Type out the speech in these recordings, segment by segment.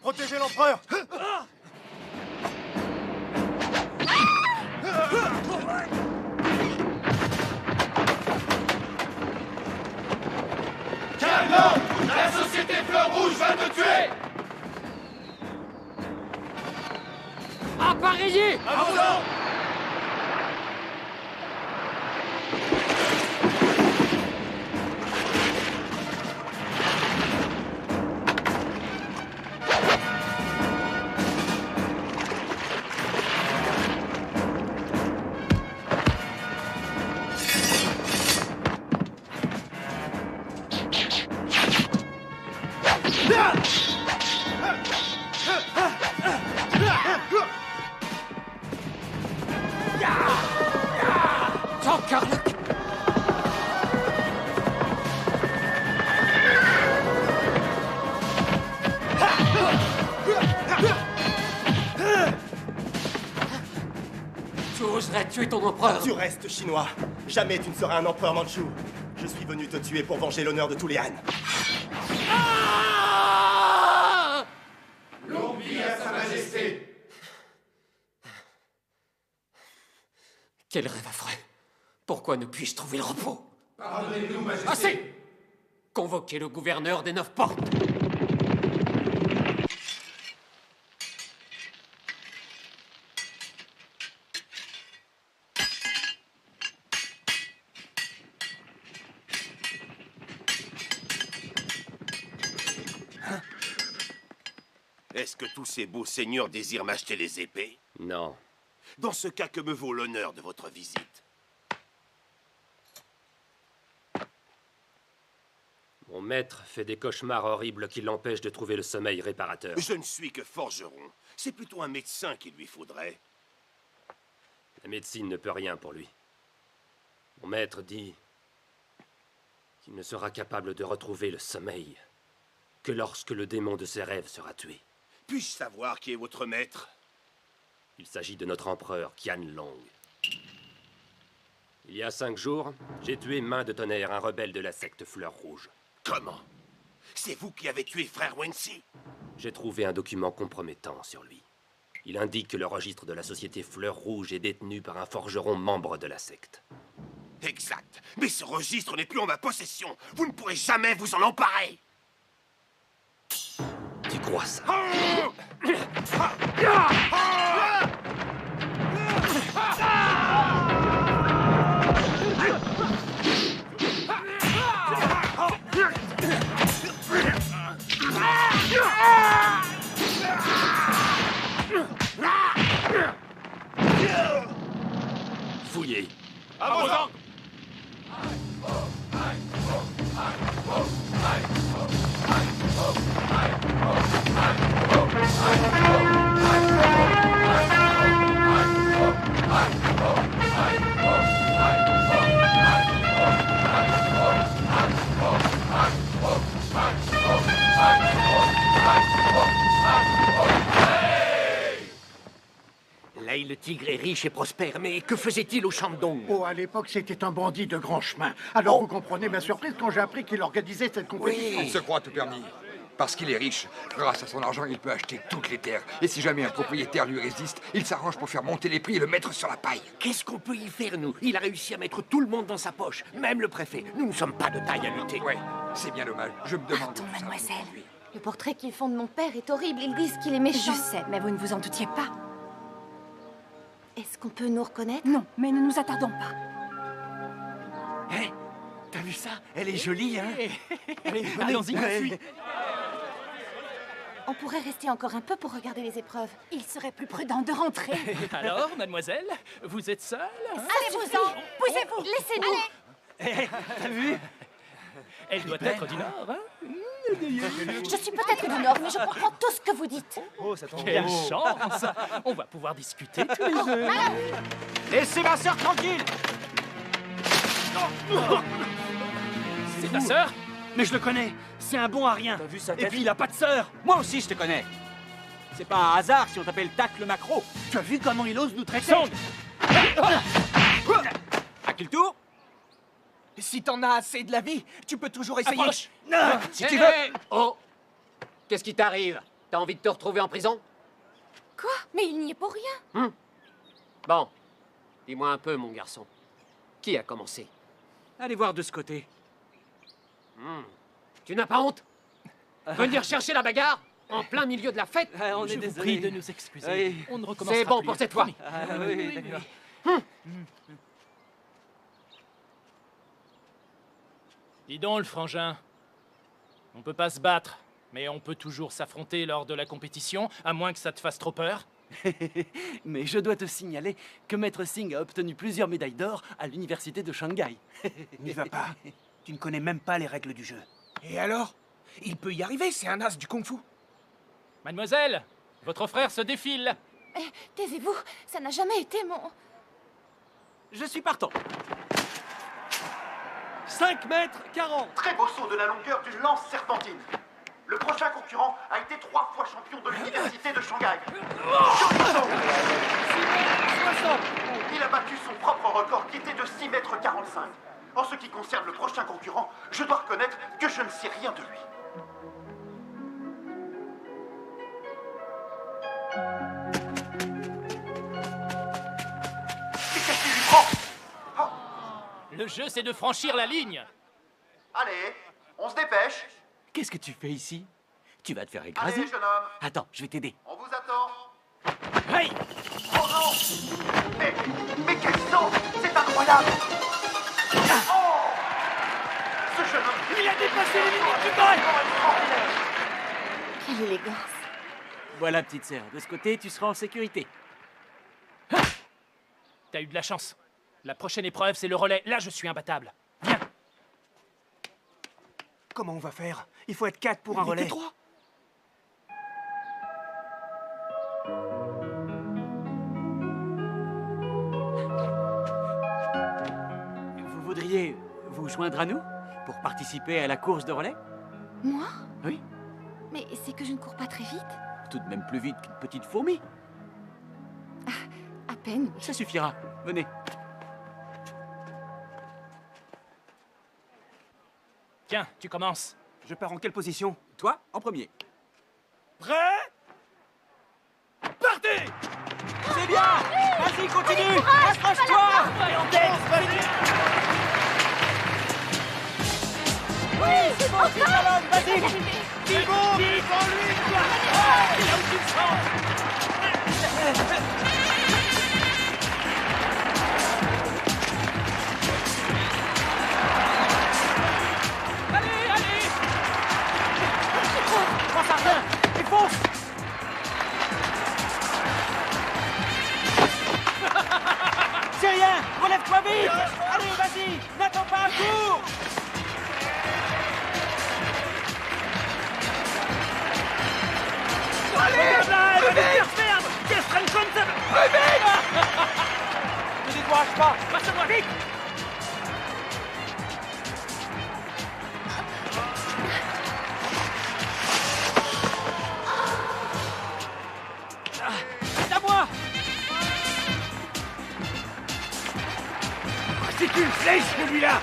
Protégez l'empereur! Carlo! La société Fleur Rouge va me tuer! Appareillez! Avançons! Tu oserais tuer ton empereur? Tu restes chinois. Jamais tu ne seras un empereur mandchou. Je suis venu te tuer pour venger l'honneur de tous les Han. Ah! Longue vie à Sa Majesté! Quel rêve affreux! Pourquoi ne puis-je trouver le repos? Pardonnez-nous, Majesté! Assez! Convoquez le gouverneur des 9 portes! Est-ce que tous ces beaux seigneurs désirent m'acheter les épées? Non. Dans ce cas, que me vaut l'honneur de votre visite? Mon maître fait des cauchemars horribles qui l'empêchent de trouver le sommeil réparateur. Je ne suis que forgeron. C'est plutôt un médecin qu'il lui faudrait. La médecine ne peut rien pour lui. Mon maître dit qu'il ne sera capable de retrouver le sommeil que lorsque le démon de ses rêves sera tué. Puis-je savoir qui est votre maître? Il s'agit de notre empereur, Qian Long. Il y a 5 jours, j'ai tué Main de Tonnerre, un rebelle de la secte Fleur Rouge. Comment? C'est vous qui avez tué frère Wensi? J'ai trouvé un document compromettant sur lui. Il indique que le registre de la société Fleur Rouge est détenu par un forgeron membre de la secte. Exact. Mais ce registre n'est plus en ma possession. Vous ne pourrez jamais vous en emparer. Tu crois ça? Fouillez. À vos ordres! riche et prospère, mais que faisait-il au Shandong? Oh, à l'époque, c'était un bandit de grand chemin. Alors vous comprenez ma surprise quand j'ai appris qu'il organisait cette compétition. Il se croit tout permis. Parce qu'il est riche, grâce à son argent, il peut acheter toutes les terres. Et si jamais un propriétaire lui résiste, il s'arrange pour faire monter les prix et le mettre sur la paille. Qu'est-ce qu'on peut y faire, nous? Il a réussi à mettre tout le monde dans sa poche, même le préfet. Nous ne sommes pas de taille à lutter. Ouais, c'est bien dommage. Je me demande... Pardon, où ça mademoiselle. va conduire. Le portrait qu'ils font de mon père est horrible. Ils disent qu'il est méchant. Je sais, mais vous ne vous en doutiez pas. Est-ce qu'on peut nous reconnaître? Non, mais ne nous attardons pas. Hé, t'as vu ça? Elle est jolie, hein? Allez, allons-y, fuis. On pourrait rester encore un peu pour regarder les épreuves. Il serait plus prudent de rentrer. Alors, mademoiselle, vous êtes seule Allez-vous-en! Poussez-vous! Laissez-nous! T'as vu? Elle doit être du Nord, hein? Je suis peut-être du Nord, mais je comprends tout ce que vous dites. Oh, ça tombe. Quelle chance! On va pouvoir discuter tous les deux. Laissez ma sœur tranquille! C'est ta sœur? Mais je le connais, c'est un bon à rien. T'as vu sa Et tête? puis il a pas de sœur. Moi aussi je te connais. C'est pas un hasard si on t'appelle Tacle Macro. Tu as vu comment il ose nous traiter? Song! À qui le tour? Si t'en as assez de la vie, tu peux toujours essayer. Approche! Si tu veux. Oh! Qu'est-ce qui t'arrive? T'as envie de te retrouver en prison? Quoi? Mais il n'y est pour rien. Bon. Dis-moi un peu, mon garçon. Qui a commencé? Allez voir de ce côté. Tu n'as pas honte? Venir chercher la bagarre en plein milieu de la fête? On Je est vous désolé. prie de nous excuser. Oui. On ne recommencera C'est bon plus. pour cette fois. Promis. Oui, d'accord. Dis donc, le frangin. On peut pas se battre, mais on peut toujours s'affronter lors de la compétition, à moins que ça te fasse trop peur. Mais je dois te signaler que Maître Singh a obtenu plusieurs médailles d'or à l'université de Shanghai. N'y va pas. Tu ne connais même pas les règles du jeu. Et alors? Il peut y arriver, c'est un as du kung-fu. Mademoiselle, votre frère se défile. Taisez-vous, ça n'a jamais été mon... Je suis partant. 5 mètres 40. Très beau saut de la longueur d'une lance serpentine. Le prochain concurrent a été 3 fois champion de l'université de Shanghai. Il a battu son propre record qui était de 6 mètres 45. En ce qui concerne le prochain concurrent, je dois reconnaître que je ne sais rien de lui. Qu'est-ce qu'il lui prend? Le jeu, c'est de franchir la ligne. Allez, on se dépêche. Qu'est-ce que tu fais ici? Tu vas te faire écraser. Allez, jeune homme, Attends, je vais t'aider. on vous attend. Hey! Oh non! Mais quel sang! C'est incroyable! Oh! Ce jeune homme... Il a dépassé les limites du bail! Quelle élégance. Voilà, petite sœur. De ce côté, tu seras en sécurité. T'as eu de la chance. La prochaine épreuve, c'est le relais. Là, je suis imbattable. Viens. Comment on va faire? Il faut être 4 pour un relais. 3. Vous voudriez vous joindre à nous pour participer à la course de relais? Moi? Oui. Mais c'est que je ne cours pas très vite. Tout de même plus vite qu'une petite fourmi. À peine. Ça suffira. Venez. Tiens, tu commences. Je pars en quelle position? Toi, en premier. Prêt? Partez! C'est bien! Vas-y, continue! Accroche-toi! Oui, c'est bon, c'est malade, vas-y! C'est bon! Devant-lui, toi! C'est là où tu le sens! Allez, allez! Pense à rien! Et fonce! C'est rien! Relève-toi vite! Allez, vas-y! N'attends pas un coup! Allez, là, elle va nous faire perdre! Qu'elle freine comme ça! Celui-là.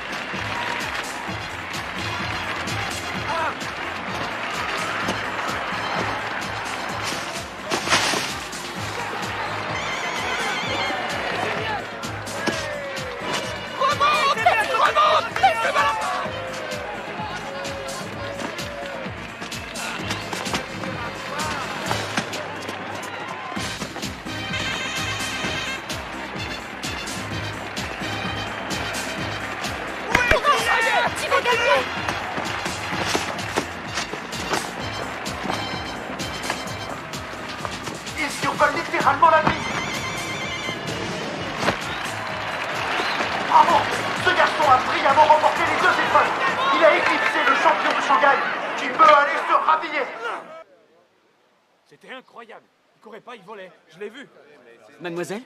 Tu vas gagner! Ils survolent littéralement la ville. Bravo! Ce garçon a brillamment remporté les 2 épreuves. Il a éclipsé le champion de Shanghai, qui peut aller se rhabiller. C'était incroyable. Il courait pas, il volait. Je l'ai vu. Mademoiselle,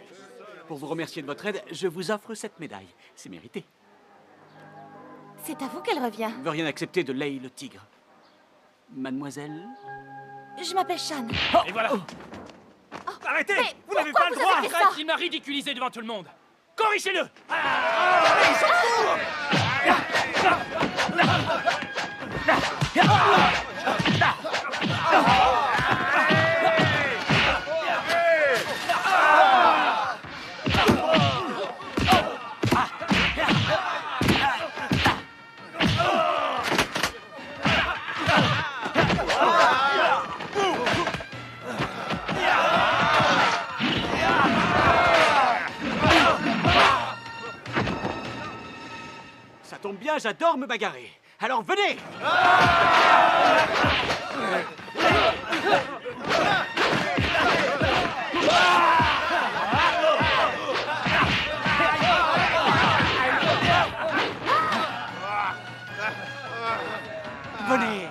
pour vous remercier de votre aide, je vous offre cette médaille. C'est mérité. C'est à vous qu'elle revient. Je ne veux rien accepter de Lei le tigre. Mademoiselle? Je m'appelle Shan. Et voilà. Arrêtez! Mais Vous n'avez pourquoi pas le vous droit! avez fait ça? Arrête, il m'a ridiculisé devant tout le monde. Corrigez-le. Ça tombe bien, j'adore me bagarrer. Alors venez! Venez!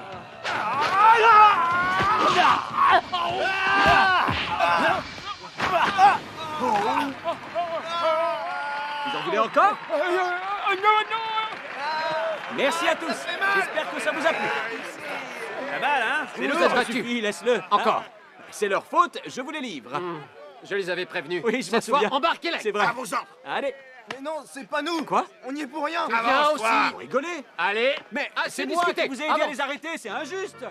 Vous en voulez encore? Merci à tous. J'espère que ça vous a plu. Ça va, hein? C'est Vous lourd, êtes ça battus. suffit, laisse-le. Encore. Hein? C'est leur faute, je vous les livre. Je les avais prévenus. Oui, je m'en Cette fois, souviens. embarquez-les. C'est vrai. À vos ordres. Allez. Mais non, c'est pas nous. Quoi? On y est pour rien. Viens aussi. Vous rigolez? Allez. Mais Assez c'est moi discuté. qui vous ai aidé à Avance. les arrêter, c'est injuste.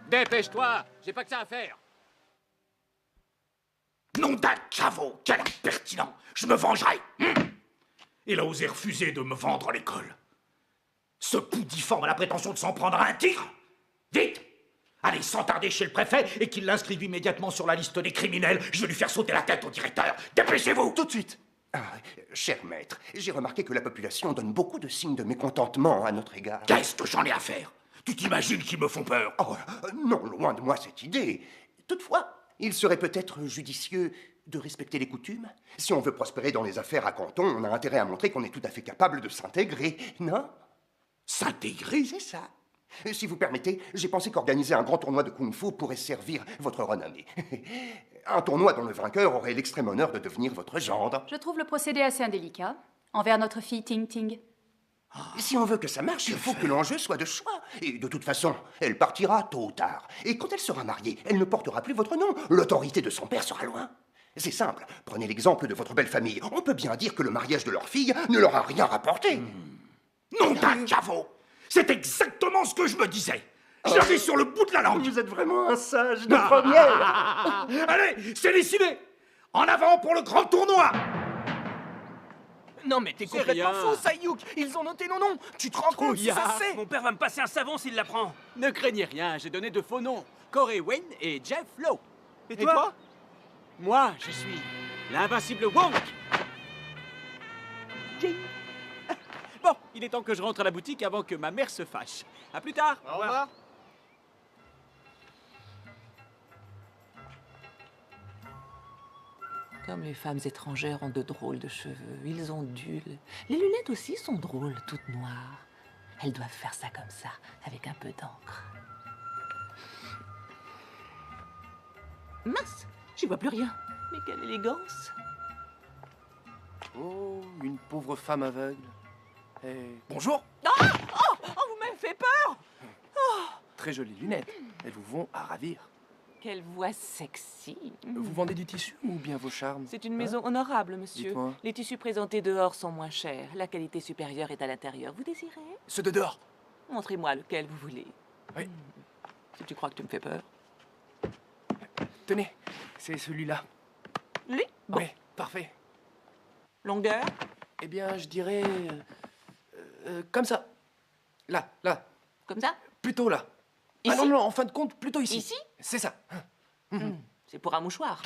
Dépêche-toi. J'ai pas que ça à faire. Nom d'un caveau, quel impertinent! Je me vengerai! Il a osé refuser de me vendre l'école. Ce poudiforme a la prétention de s'en prendre à un tigre? Vite! Allez, sans tarder chez le préfet et qu'il l'inscrive immédiatement sur la liste des criminels. Je vais lui faire sauter la tête au directeur. Dépêchez-vous! Tout de suite. Ah, cher maître, j'ai remarqué que la population donne beaucoup de signes de mécontentement à notre égard. Qu'est-ce que j'en ai à faire? Tu t'imagines qu'ils me font peur? Oh, non, loin de moi cette idée. Toutefois, il serait peut-être judicieux de respecter les coutumes. Si on veut prospérer dans les affaires à Canton, on a intérêt à montrer qu'on est tout à fait capable de s'intégrer, non? S'intégrer? C'est ça. Si vous permettez, j'ai pensé qu'organiser un grand tournoi de kung-fu pourrait servir votre renommée. Un tournoi dont le vainqueur aurait l'extrême honneur de devenir votre gendre. Je trouve le procédé assez indélicat envers notre fille Ting Ting. Si on veut que ça marche, il faut que l'enjeu soit de choix. Et de toute façon, elle partira tôt ou tard. Et quand elle sera mariée, elle ne portera plus votre nom. L'autorité de son père sera loin. C'est simple. Prenez l'exemple de votre belle famille. On peut bien dire que le mariage de leur fille ne leur a rien rapporté. Nom d'un caveau! C'est exactement ce que je me disais! Je l'avais sur le bout de la langue! Vous êtes vraiment un sage de première. Allez, c'est décidé! En avant pour le grand tournoi! Non mais t'es complètement fou, Sayuk. Ils ont noté nos noms. Tu te rends compte si ça se fait? Mon père va me passer un savon s'il l'apprend. Ne craignez rien, j'ai donné de faux noms. Corey Wayne et Jeff Lowe. Et toi? Moi, je suis l'invincible Wong. Jing. Bon, il est temps que je rentre à la boutique avant que ma mère se fâche. À plus tard. Au revoir. Comme les femmes étrangères ont de drôles de cheveux, ils ondulent. Les lunettes aussi sont drôles, toutes noires. Elles doivent faire ça comme ça, avec un peu d'encre. Mince, j'y vois plus rien. Mais quelle élégance! Oh, une pauvre femme aveugle. Bonjour. Oh, vous m'avez fait peur! Très jolies lunettes. Elles vous vont à ravir. quelle voix sexy. Vous vendez du tissu ou bien vos charmes? C'est une maison honorable, monsieur. Dites-moi. Les tissus présentés dehors sont moins chers. La qualité supérieure est à l'intérieur. Vous désirez? Ceux de dehors. Montrez-moi lequel vous voulez. Oui. Si tu crois que tu me fais peur. Tenez, c'est celui-là. Lui? Bon. Oui, parfait. Longueur? Eh bien, je dirais... comme ça. Là, là. Comme ça? Plutôt là. Ici? Ah non, non, en fin de compte, plutôt ici. Ici? C'est ça. C'est pour un mouchoir.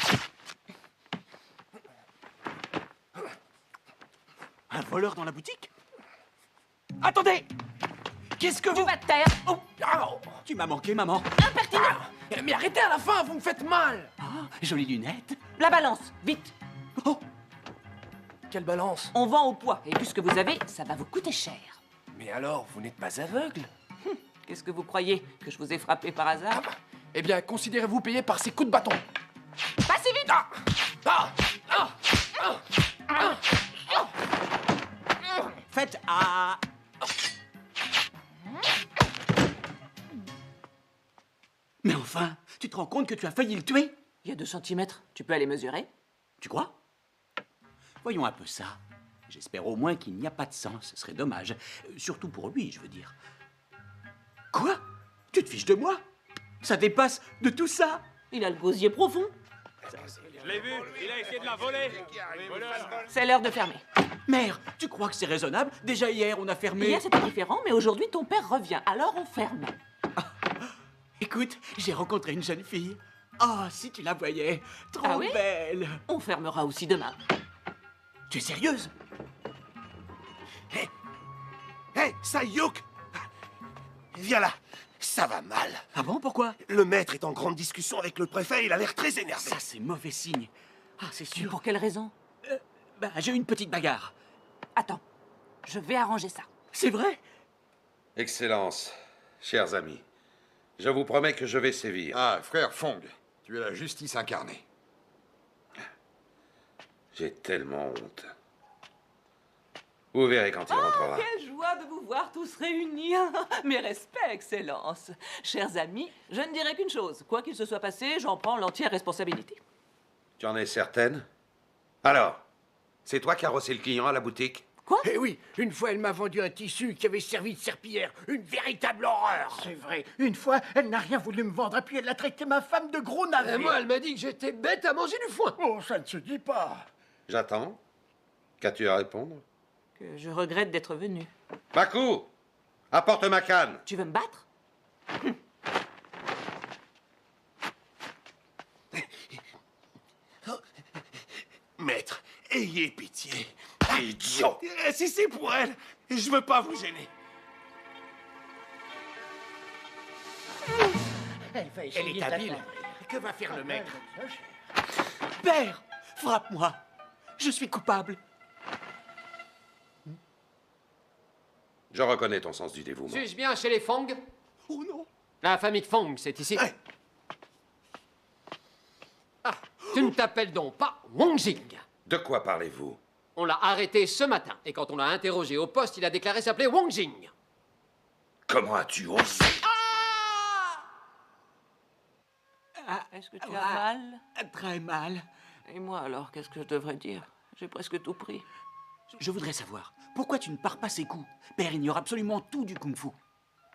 Un voleur dans la boutique? Attendez! Qu'est-ce que vous... Tu vas te taire! Oh, ah, oh. Tu m'as manqué, maman. Impertinent! Mais arrêtez à la fin, vous me faites mal! Ah, jolies lunettes. La balance, vite! Oh, Quelle balance! On vend au poids, et puisque vous avez, ça va vous coûter cher. Mais alors, vous n'êtes pas aveugle? Qu'est-ce que vous croyez? Que je vous ai frappé par hasard? Eh bien, considérez-vous payé par ces coups de bâton. Pas si vite! faites à... Mais enfin, tu te rends compte que tu as failli le tuer? Il y a 2 centimètres. Tu peux aller mesurer? Tu crois? Voyons un peu ça. J'espère au moins qu'il n'y a pas de sang, ce serait dommage. Surtout pour lui, je veux dire. Quoi? Tu te fiches de moi? Ça dépasse de tout ça? Il a le gosier profond. Je l'ai vu, il a essayé de la voler. C'est l'heure de fermer. Mère, tu crois que c'est raisonnable? Déjà hier, on a fermé... Hier, c'était différent, mais aujourd'hui, ton père revient. Alors, on ferme. Écoute, j'ai rencontré une jeune fille. Oh, si tu la voyais, trop Ah oui? belle. On fermera aussi demain. Tu es sérieuse? Hé, Sayuk! Viens là, ça va mal. Ah bon, pourquoi? Le maître est en grande discussion avec le préfet, il a l'air très énervé. Ça, c'est mauvais signe. Ah, c'est Et sûr. pour quelle raison? J'ai eu une petite bagarre. Attends, je vais arranger ça. C'est vrai? Excellence, chers amis, je vous promets que je vais sévir. Ah, frère Fong, tu es la justice incarnée. J'ai tellement honte. Vous verrez quand il rentrera. Quelle joie de vous voir tous réunis. Mes respects, Excellence. Chers amis, je ne dirai qu'une chose. Quoi qu'il se soit passé, j'en prends l'entière responsabilité. Tu en es certaine? Alors, c'est toi qui as rossé le client à la boutique? Eh oui, une fois elle m'a vendu un tissu qui avait servi de serpillière. Une véritable horreur. C'est vrai. Une fois, elle n'a rien voulu me vendre, et puis elle a traité ma femme de gros navet. Moi, elle m'a dit que j'étais bête à manger du foin. Oh, ça ne se dit pas. J'attends. Qu'as-tu à répondre? Que je regrette d'être venu. Baku, apporte ma canne. Tu veux me battre? Maître, ayez pitié. Idiot! Si c'est pour elle, je veux pas vous gêner. Elle va essayer est habile. Que va faire le maître? Père, frappe-moi. Je suis coupable. Je reconnais ton sens du dévouement. Suis-je bien chez les Fong? Oh non. La famille de Fong, c'est ici. Ah, tu ne t'appelles donc pas Wong Jing. De quoi parlez-vous? On l'a arrêté ce matin, et quand on l'a interrogé au poste, il a déclaré s'appeler Wong Jing. Comment as-tu osé? Est-ce que tu as mal? Très mal. Et moi alors, qu'est-ce que je devrais dire? J'ai presque tout pris. Je voudrais savoir, pourquoi tu ne pars pas ses coups? Père ignore absolument tout du kung-fu.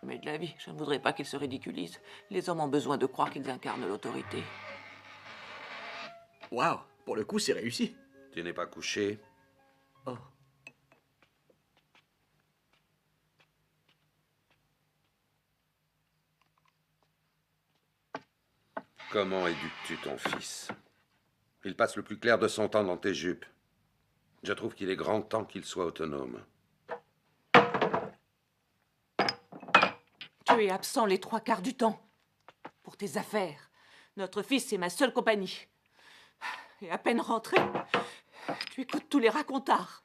Mais de la vie, je ne voudrais pas qu'ils se ridiculisent. Les hommes ont besoin de croire qu'ils incarnent l'autorité. Waouh, pour le coup, c'est réussi. Tu n'es pas couché? Oh. Comment éduques-tu ton fils? Il passe le plus clair de son temps dans tes jupes. Je trouve qu'il est grand temps qu'il soit autonome. Tu es absent les 3/4 du temps. Pour tes affaires. Notre fils est ma seule compagnie. Et à peine rentré, tu écoutes tous les racontards.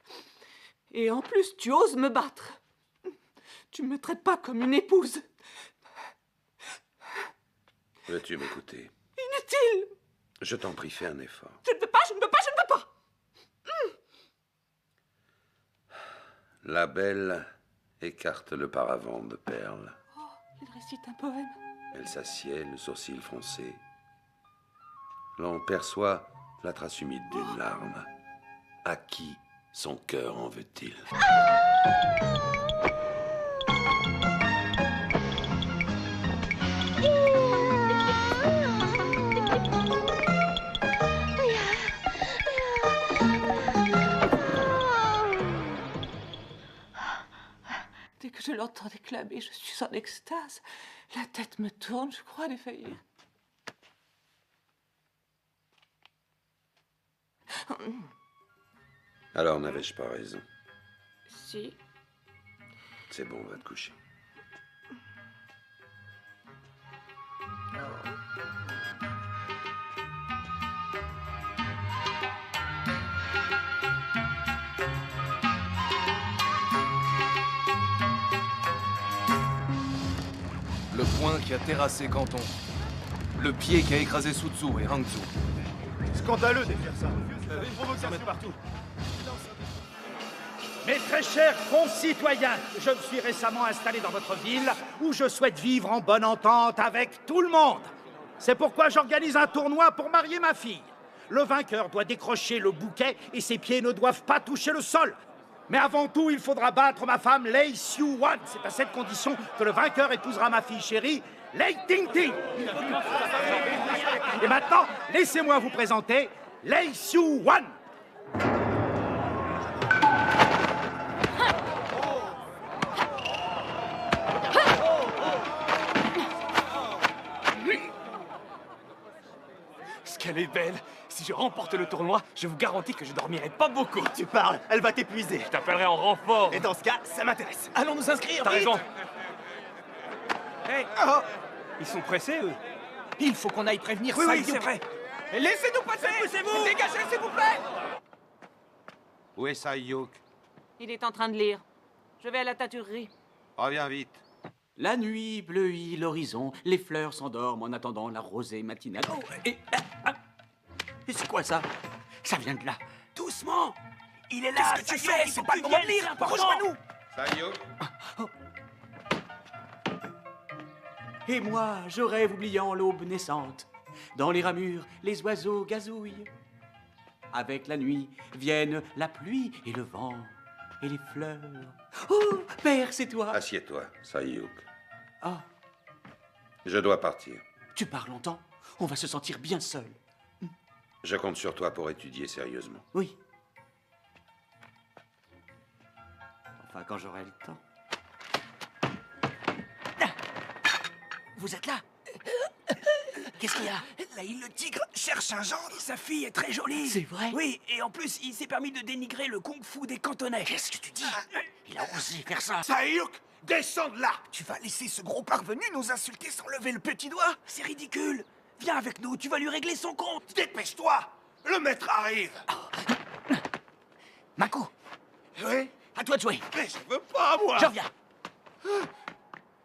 Et en plus, tu oses me battre. Tu ne me traites pas comme une épouse. Veux-tu m'écouter? Inutile. Je t'en prie, fais un effort. Je ne veux pas, je ne veux pas, je ne veux pas. La belle écarte le paravent de perles. Oh, il récite un poème. Elle s'assied, le sourcil froncé. l'on perçoit la trace humide d'une larme. À qui son cœur en veut-il? Dès que je l'entends déclamer, je suis en extase. La tête me tourne, je crois défaillir. Alors n'avais-je pas raison? Si. C'est bon, va te coucher. Le poing qui a terrassé Canton. Le pied qui a écrasé Sutsu et Hangzhou. Scandaleux de faire ça. Des provocations partout. Mes très chers concitoyens, je me suis récemment installé dans votre ville où je souhaite vivre en bonne entente avec tout le monde. C'est pourquoi j'organise un tournoi pour marier ma fille. Le vainqueur doit décrocher le bouquet et ses pieds ne doivent pas toucher le sol. Mais avant tout, il faudra battre ma femme Lei Xiu-Wan. C'est à cette condition que le vainqueur épousera ma fille chérie, Lei Ting-Ting. Et maintenant, laissez-moi vous présenter Lei Xiu-Wan. Ce qu'elle est belle. Si je remporte le tournoi, je vous garantis que je dormirai pas beaucoup. Tu parles, elle va t'épuiser. Je t'appellerai en renfort. Et dans ce cas, ça m'intéresse. Allons nous inscrire. T'as raison. Hey. Ils sont pressés, eux. Il faut qu'on aille prévenir Oui, Sayuk. c'est vrai. Laissez-nous passer. Poussez-vous. Dégagez, s'il vous plaît. Où est Sayuk? Il est en train de lire. Je vais à la teinturerie. Reviens vite. La nuit bleuit l'horizon, les fleurs s'endorment en attendant la rosée matinale. Oh, et c'est quoi ça? Ça vient de là. Doucement. Il est là. Qu'est-ce que tu fais? C'est pas le moment de lire. Rejoins-nous. Sayuk? Et moi, je rêve oubliant l'aube naissante. Dans les ramures, les oiseaux gazouillent. Avec la nuit viennent la pluie et le vent et les fleurs. Oh, père, c'est toi. Assieds-toi, Sayuk. Ah, Je dois partir. tu pars longtemps? On va se sentir bien seul. Je compte sur toi pour étudier sérieusement. Oui. Enfin, quand j'aurai le temps. Vous êtes là? Qu'est-ce qu'il y a? Laïl le tigre cherche un gendre. Sa fille est très jolie. C'est vrai? Oui, et en plus, il s'est permis de dénigrer le kung-fu des Cantonais. Qu'est-ce que tu dis? Il a osé faire ça. Sayuk, descends de là. Tu vas laisser ce gros parvenu nous insulter sans lever le petit doigt? C'est ridicule. Viens avec nous, tu vas lui régler son compte. Dépêche-toi. Le maître arrive. Mako. Oui? À toi de jouer. Mais je veux pas, moi. Je reviens.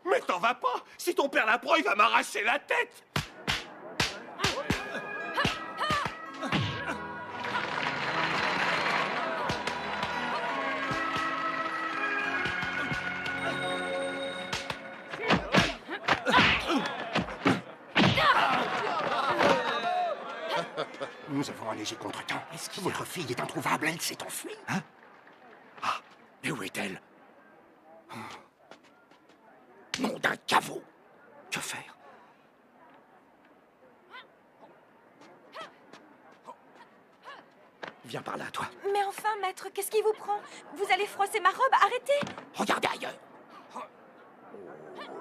Mais t'en vas pas. Si ton père l'apprend, il va m'arracher la tête. Nous avons un léger contretemps. Votre fille est introuvable, elle s'est enfuie. Hein? Ah, mais où est-elle? Nom d'un caveau. Que faire? Viens par là, toi. Mais enfin, maître, qu'est-ce qui vous prend? Vous allez froisser ma robe, arrêtez! Regardez ailleurs. Oh,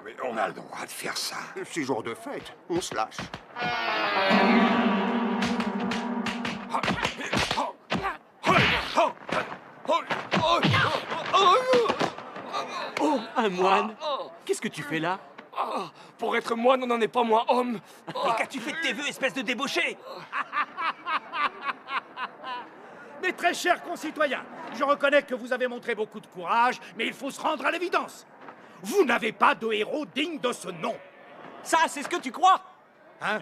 mais on a le droit de faire ça. C'est jour de fête, on se lâche. Oh, un moine! Qu'est-ce que tu fais là? Pour être moine, on n'en est pas moins homme. Mais qu'as-tu fait de tes vœux, espèce de débauché? Mes très chers concitoyens, je reconnais que vous avez montré beaucoup de courage, mais il faut se rendre à l'évidence. Vous n'avez pas de héros digne de ce nom. Ça, c'est ce que tu crois? Hein?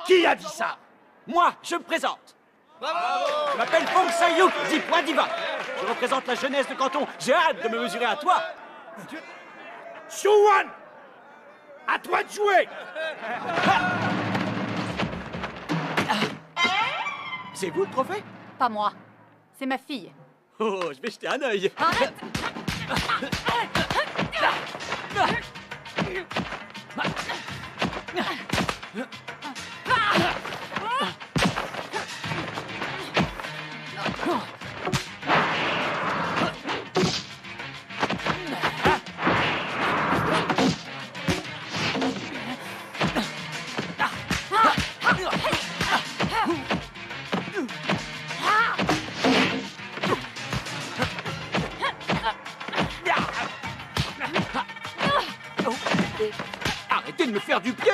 Qui a dit ça? Moi, je me présente. Je m'appelle Fong Sayuk, dit point diva. Je représente la jeunesse de Canton. J'ai hâte de me mesurer à toi. Xiu-Wan, à toi de jouer. C'est vous le trophée? Pas moi. C'est ma fille. Oh, je vais jeter un œil. Arrête! Arrêtez de me faire du pied!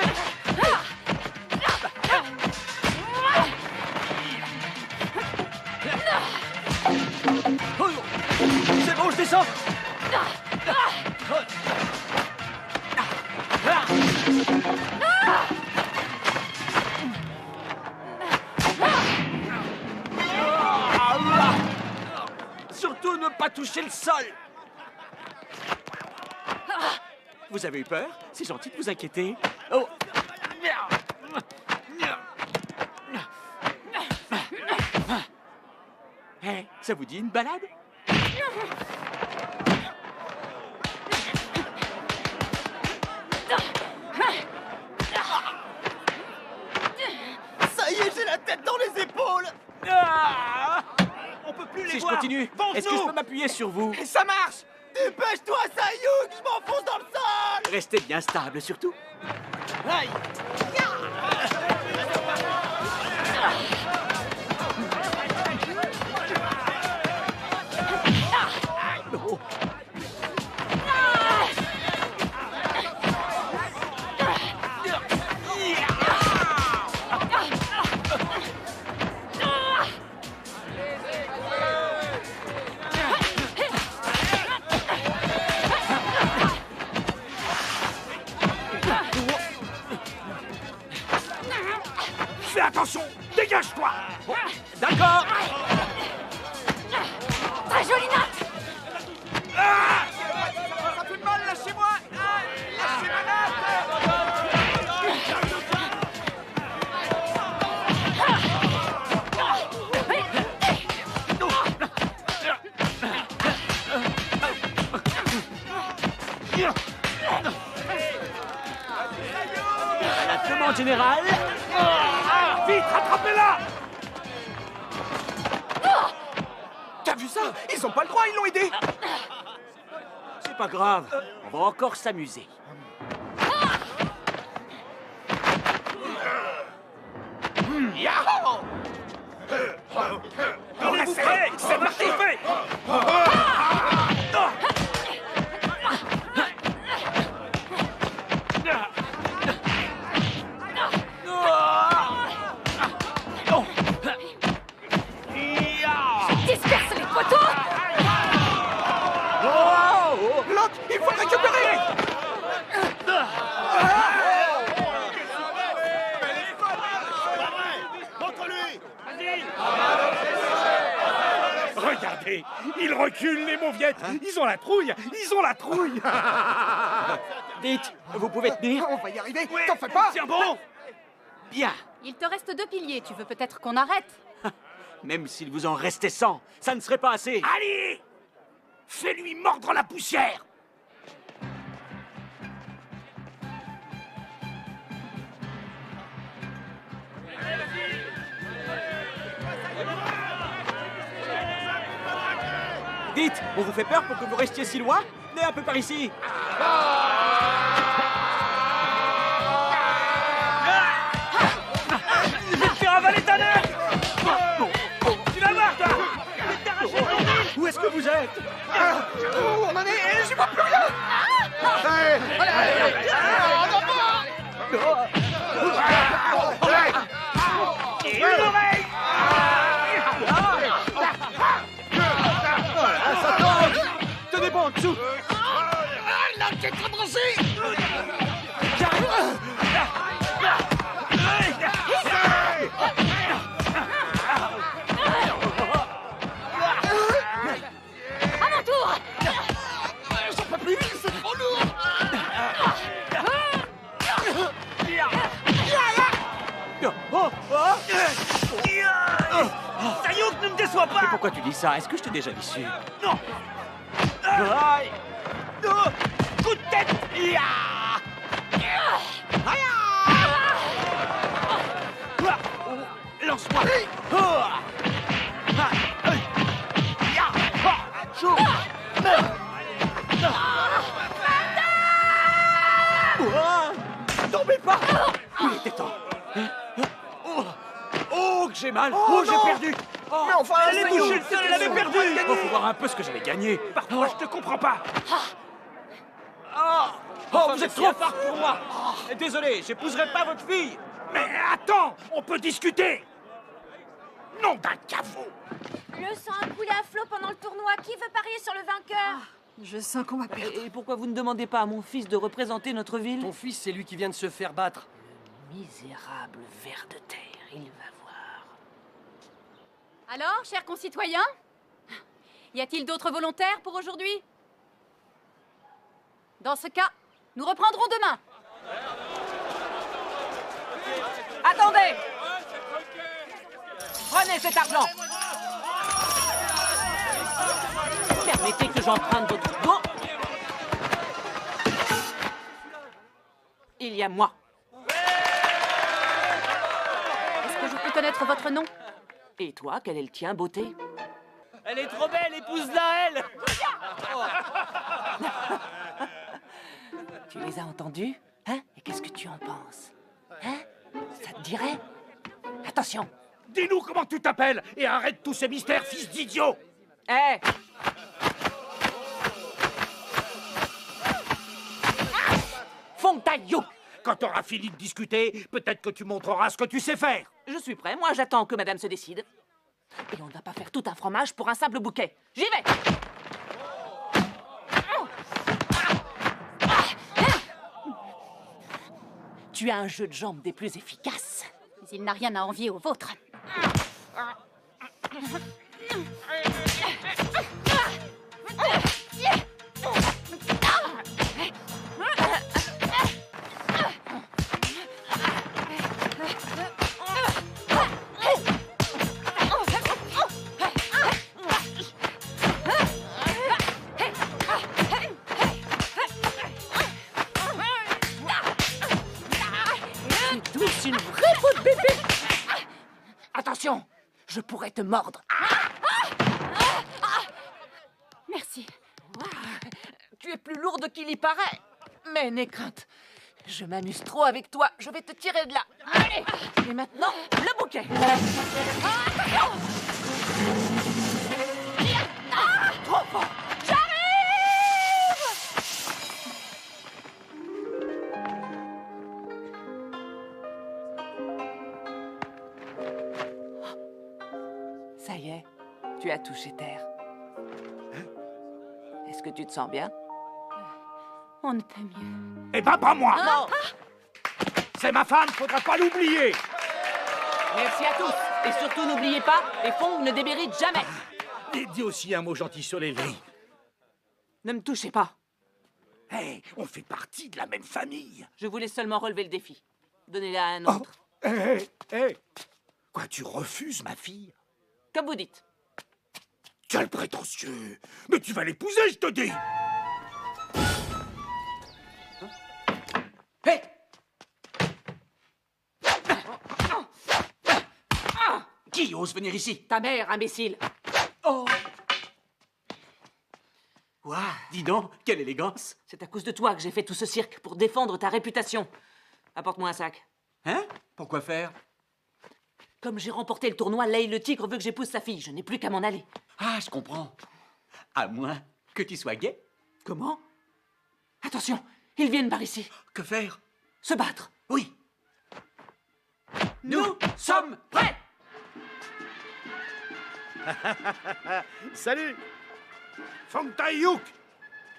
C'est bon, je descends! Surtout ne pas toucher le sol! Vous avez eu peur? C'est gentil de vous inquiéter. Oh! Hey, ça vous dit une balade? Ça y est, j'ai la tête dans les épaules. On peut plus les Si je voir. continue, est-ce que je peux m'appuyer sur vous? Ça marche. Dépêche-toi, Sayuk, je m'enfonce dans le sol. Restez bien stable, surtout. Aïe. Oh. Fais attention! Dégage-toi! D'accord! Très jolie natte! Ça fait mal, lâchez-moi. Lâchez ma À la demande générale. Vite, rattrapez-la! T'as vu ça? Ils ont pas le droit, ils l'ont aidé. C'est pas grave, on va encore s'amuser. Yahoo! Restez! C'est ma fait! Disperse les poteaux! Locke, il faut le récupérer. Regardez, ils reculent, les mauviettes. Ils ont la trouille. Ils ont la trouille. Dites, vous pouvez tenir? On va y arriver. T'en fais pas. Tiens bon. Bien. Il te reste 2 piliers, tu veux peut-être qu'on arrête? Même s'il vous en restait 100, ça ne serait pas assez. Allez! Fais-lui mordre la poussière! Dites, on vous fait peur pour que vous restiez si loin? Venez un peu par ici. Je vais te faire avaler ta nerf! Tu vas voir, toi! Je vais t'arracher ton nez! Où est-ce que vous êtes? Où on en est? J'y vois plus rien. Et une oreille! Ça tombe! Tenez bon en dessous! Là, t'es très branché. J'arrive! À mon tour! J'en peux plus, c'est trop lourd. Oh, oh. sois pas... Et pourquoi tu dis ça? Est-ce que je t'ai déjà vu dessus? Non. Aïe. Coup de tête. Ya. Aïe. Lance-moi. Chaud. Tombez pas. Il était temps. Oh, que j'ai mal. Oh, j'ai perdu. Mais enfin, elle est touchée le sol, elle avait perdu. Il faut voir un peu ce que j'avais gagné. Parfois, je te comprends pas. Oh, vous êtes trop fort pour moi. Désolé, j'épouserai pas votre fille. Mais attends, on peut discuter. Nom d'un caveau. Le sang a coulé à flot pendant le tournoi. Qui veut parier sur le vainqueur? Je sens qu'on va perdre. Et pourquoi vous ne demandez pas à mon fils de représenter notre ville? Ton fils, c'est lui qui vient de se faire battre. Misérable ver de terre, il va voir. Alors, chers concitoyens, y a-t-il d'autres volontaires pour aujourd'hui? Dans ce cas, nous reprendrons demain. Attendez! Prenez cet argent! Permettez que j'emprunte votre dos. Il y a moi. Est-ce que je peux connaître votre nom? Et toi, quel est le tien, beauté? Elle est trop belle, épouse-la, elle. Tu les as entendus? Hein? Et qu'est-ce que tu en penses? Hein? Ça te dirait? Attention! Dis-nous comment tu t'appelles et arrête tous ces mystères, fils d'idiot. Hé! Fontaillou! Quand t'auras fini de discuter, peut-être que tu montreras ce que tu sais faire. Je suis prêt, moi j'attends que madame se décide. Et on ne va pas faire tout un fromage pour un simple bouquet. J'y vais! Tu as un jeu de jambes des plus efficaces. Mais il n'a rien à envier au vôtre. C'est une vraie peau de bébé! Attention, je pourrais te mordre. Merci. Tu es plus lourde qu'il y paraît. Mais n'aie crainte, je m'amuse trop avec toi. Je vais te tirer de là. Allez! Et maintenant, le bouquet. Trop fort! Ça y est, tu as touché terre. Est-ce que tu te sens bien? On ne peut mieux. Eh ben, pas moi. Non! C'est ma femme, faudra pas l'oublier. Merci à tous. Et surtout, n'oubliez pas, les fonds ne débéritent jamais. Et dis aussi un mot gentil sur les lits. Ne me touchez pas. Hé, on fait partie de la même famille. Je voulais seulement relever le défi. Donnez-la à un autre. Hé. Quoi, tu refuses ma fille? Comme vous dites. Quel prétentieux. Mais tu vas l'épouser, je te dis. Hé! Qui ose venir ici? Ta mère, imbécile. Oh! Ouah, dis donc, quelle élégance! C'est à cause de toi que j'ai fait tout ce cirque, pour défendre ta réputation. Apporte-moi un sac. Hein? Pourquoi faire? Comme j'ai remporté le tournoi, Leï le tigre veut que j'épouse sa fille. Je n'ai plus qu'à m'en aller. Ah, je comprends. À moins que tu sois gay. Comment? Attention, ils viennent par ici. Que faire? Se battre. Oui. Nous sommes prêts! Salut. Fontaillou,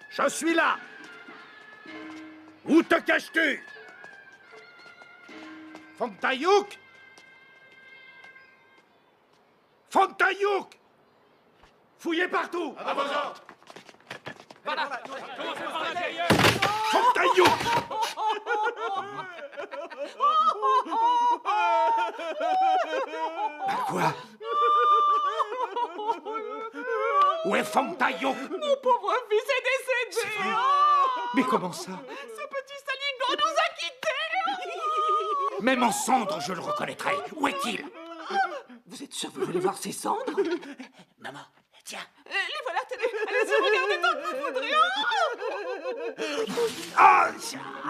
je suis là. Où te caches-tu? Fontaillou? Fontaillou! Fouillez partout! À vos ordres! Fontaillou! Quoi? Où est Fang Taillot? Mon pauvre fils est décédé. Mais comment ça? Ce petit saligo nous a quittés. Même en cendres, je le reconnaîtrai. Où est-il? Vous êtes sûr que vous voulez voir ces cendres? Maman, tiens. Les voilà, allez-y, regardez tant que vous voudrez. Ah!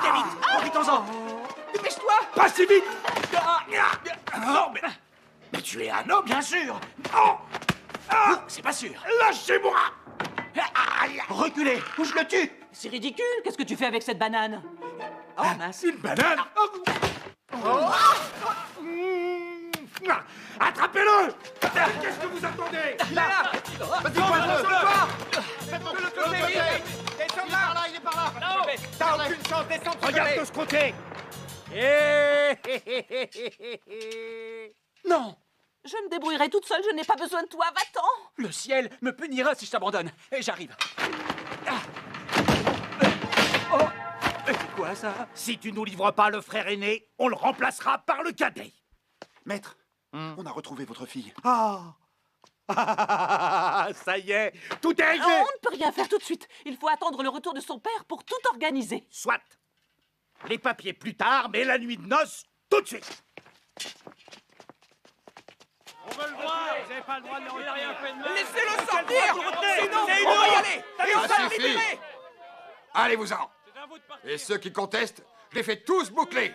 Viens vite, profitons-en. Dépêche-toi. Pas si vite! Oh, mais tu es un homme? Bien sûr. Oh! Ah! C'est pas sûr. Lâchez-moi! Reculez, ou je le tue. C'est ridicule. Qu'est-ce que tu fais avec cette banane? Oh mince. Une banane? Attrapez-le! Qu'est-ce que vous attendez? Là! Vas-y, pointe-le! Faites-le de l'autre côté! Descends par là, il est par là! T'as aucune chance, descends de Regarde de ce côté! Non. Je me débrouillerai toute seule, je n'ai pas besoin de toi, va-t'en. Le ciel me punira si je t'abandonne. Et j'arrive. Oh! C'est quoi ça? Si tu nous livres pas le frère aîné, on le remplacera par le cadet. Maître, on a retrouvé votre fille. Ah! Ça y est, tout est réglé. On ne peut rien faire tout de suite. Il faut attendre le retour de son père pour tout organiser. Soit. Les papiers plus tard, mais la nuit de noces, tout de suite. On veut le voir. Vous n'avez pas le droit de le regarder. Laissez-le sortir. Sinon, on va y aller. Et on va le suffit. libérer. Allez-vous-en. Et ceux qui contestent, je les fais tous boucler.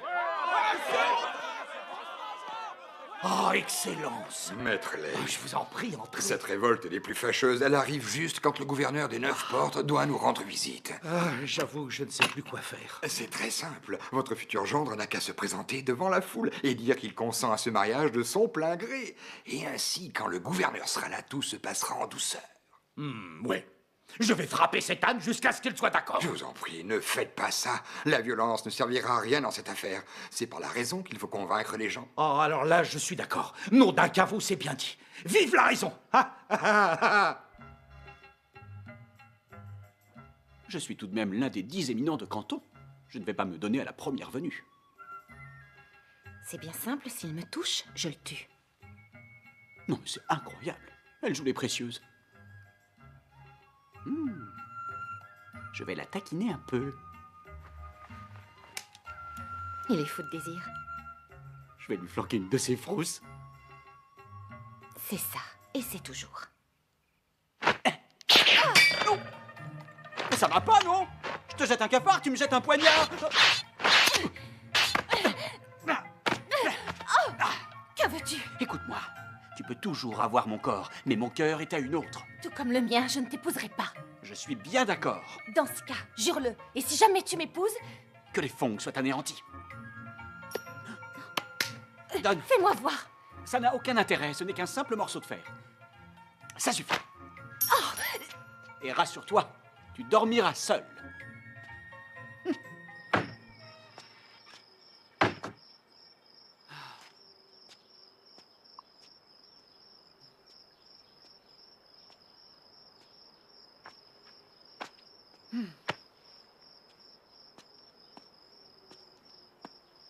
Oh, Excellence. Maître Lay. Je vous en prie, entrez. Cette révolte est des plus fâcheuses. Elle arrive juste quand le gouverneur des 9 portes doit nous rendre visite. J'avoue, je ne sais plus quoi faire. C'est très simple. Votre futur gendre n'a qu'à se présenter devant la foule et dire qu'il consent à ce mariage de son plein gré. Et ainsi, quand le gouverneur sera là, tout se passera en douceur. Ouais. Je vais frapper cet âne jusqu'à ce qu'il soit d'accord. Je vous en prie, ne faites pas ça. La violence ne servira à rien dans cette affaire. C'est par la raison qu'il faut convaincre les gens. Oh, alors là, je suis d'accord. Nom d'un caveau, c'est bien dit. Vive la raison! Je suis tout de même l'un des 10 éminents de Canton. Je ne vais pas me donner à la première venue. C'est bien simple, s'il me touche, je le tue. Non, mais c'est incroyable. Elle joue les précieuses. Je vais la taquiner un peu. Il est fou de désir. Je vais lui flanquer une de ses frousses. C'est ça, et c'est toujours. Non! Ça va pas, non? Je te jette un cafard, tu me jettes un poignard. Que veux-tu? Écoute-moi, tu peux toujours avoir mon corps, mais mon cœur est à une autre. Tout comme le mien, je ne t'épouserai pas. Je suis bien d'accord. Dans ce cas, jure-le. Et si jamais tu m'épouses... Que les Fongs soient anéantis. Donne. Fais-moi voir. Ça n'a aucun intérêt, ce n'est qu'un simple morceau de fer. Ça suffit. Et rassure-toi, tu dormiras seul.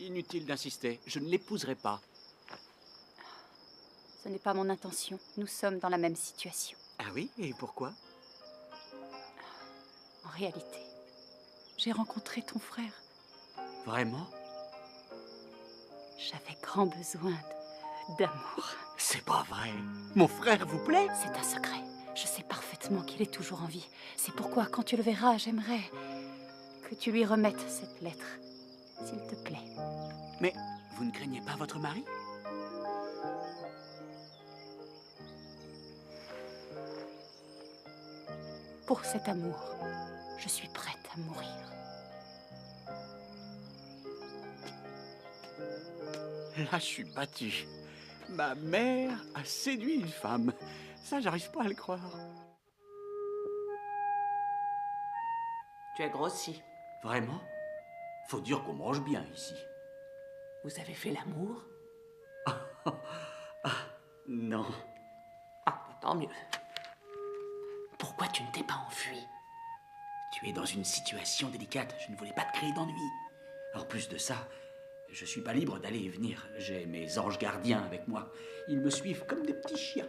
Inutile d'insister, je ne l'épouserai pas. Ce n'est pas mon intention. Nous sommes dans la même situation. Ah oui? Et pourquoi? En réalité, j'ai rencontré ton frère. Vraiment? J'avais grand besoin d'amour. C'est pas vrai. Mon frère vous plaît? C'est un secret. Je sais parfaitement qu'il est toujours en vie. C'est pourquoi, quand tu le verras, j'aimerais que tu lui remettes cette lettre, s'il te plaît. Mais vous ne craignez pas votre mari? Pour cet amour, je suis prête à mourir. Là, je suis battu. Ma mère a séduit une femme. Ça, j'arrive pas à le croire. Tu as grossi. Vraiment? Faut dire qu'on mange bien ici. Vous avez fait l'amour? Non. Ah, tant mieux. Pourquoi tu ne t'es pas enfui? Tu es dans une situation délicate. Je ne voulais pas te créer d'ennui. En plus de ça, je suis pas libre d'aller et venir. J'ai mes anges gardiens avec moi. Ils me suivent comme des petits chiens.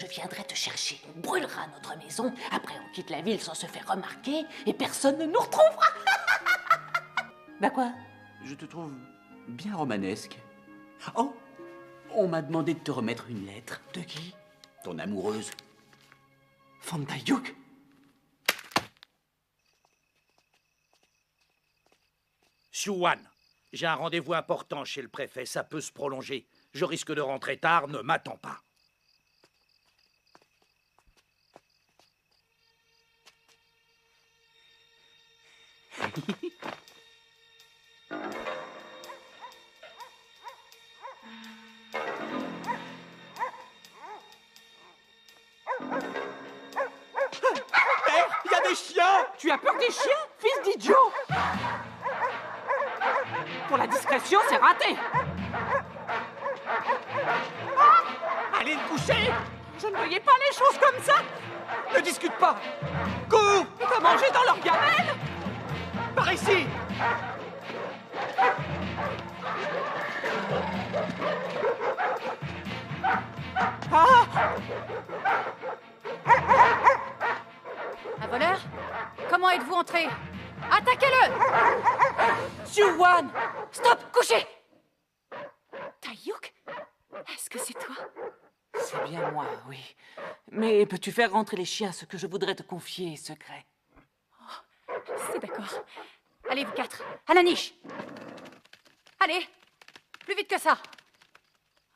Je viendrai te chercher, on brûlera notre maison, après on quitte la ville sans se faire remarquer, et personne ne nous retrouvera. Bah quoi? Je te trouve bien romanesque. Oh, on m'a demandé de te remettre une lettre. De qui? Ton amoureuse. Fantayuk? Siouan, j'ai un rendez-vous important chez le préfet, ça peut se prolonger. Je risque de rentrer tard, ne m'attends pas. Il y a des chiens! Tu as peur des chiens, fils d'idiot? Pour la discrétion, c'est raté! Allez te coucher! Je ne voyais pas les choses comme ça! Ne discute pas! Cours! T'as mangé dans leur gamelle? Par ici! Ah! Un voleur? Comment êtes-vous entré? Attaquez-le! Siouan! Stop! Couchez! Taïouk? Est-ce que c'est toi? C'est bien moi, oui. Mais peux-tu faire rentrer les chiens? Ce que je voudrais te confier est secret. Oh, c'est d'accord. Allez, vous quatre, à la niche! Allez! Plus vite que ça!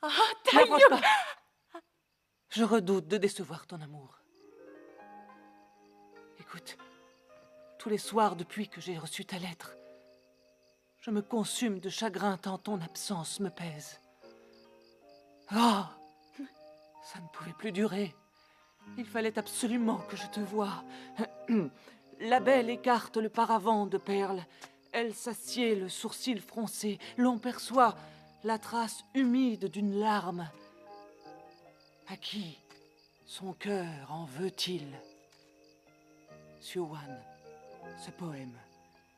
Oh, N'approche Taïouk! pas. Je redoute de décevoir ton amour. Écoute, tous les soirs depuis que j'ai reçu ta lettre, je me consume de chagrin tant ton absence me pèse. Oh, ça ne pouvait plus durer. Il fallait absolument que je te voie. La belle écarte le paravent de perles. Elle s'assied, le sourcil froncé. L'on perçoit la trace humide d'une larme. À qui son cœur en veut-il? Siouan, ce poème,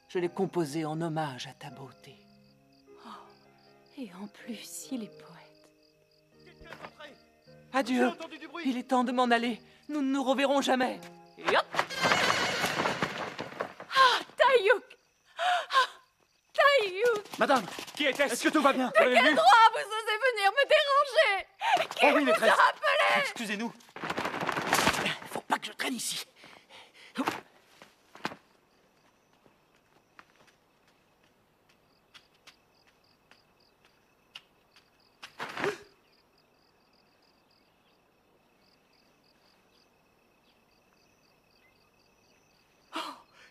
je l'ai composé en hommage à ta beauté. Oh, et en plus, il est poète. Adieu. Il est temps de m'en aller. Nous ne nous reverrons jamais. Et hop! Ah, Taïouk! Ah, Taïouk! Madame, qui était-ce? Est-ce que tout va bien? De quel droit vous osez venir me déranger? Qui oui, vous maîtresse. a rappelé? Excusez-nous. Faut pas que je traîne ici.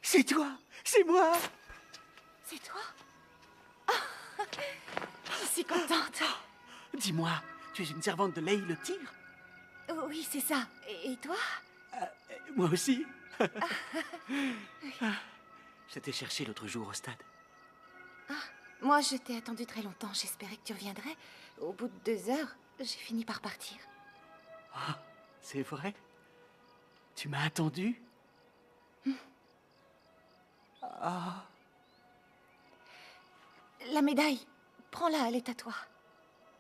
C'est toi, c'est moi. C'est toi? Oh, je suis contente. Dis-moi, tu es une servante de Leï le tigre? Oui, c'est ça. Et toi? Moi aussi. Je t'ai cherché l'autre jour au stade. Moi, je t'ai attendu très longtemps. J'espérais que tu reviendrais. Au bout de 2 heures, j'ai fini par partir. Ah, c'est vrai? Tu m'as attendu? Ah. La médaille, prends-la, elle est à toi.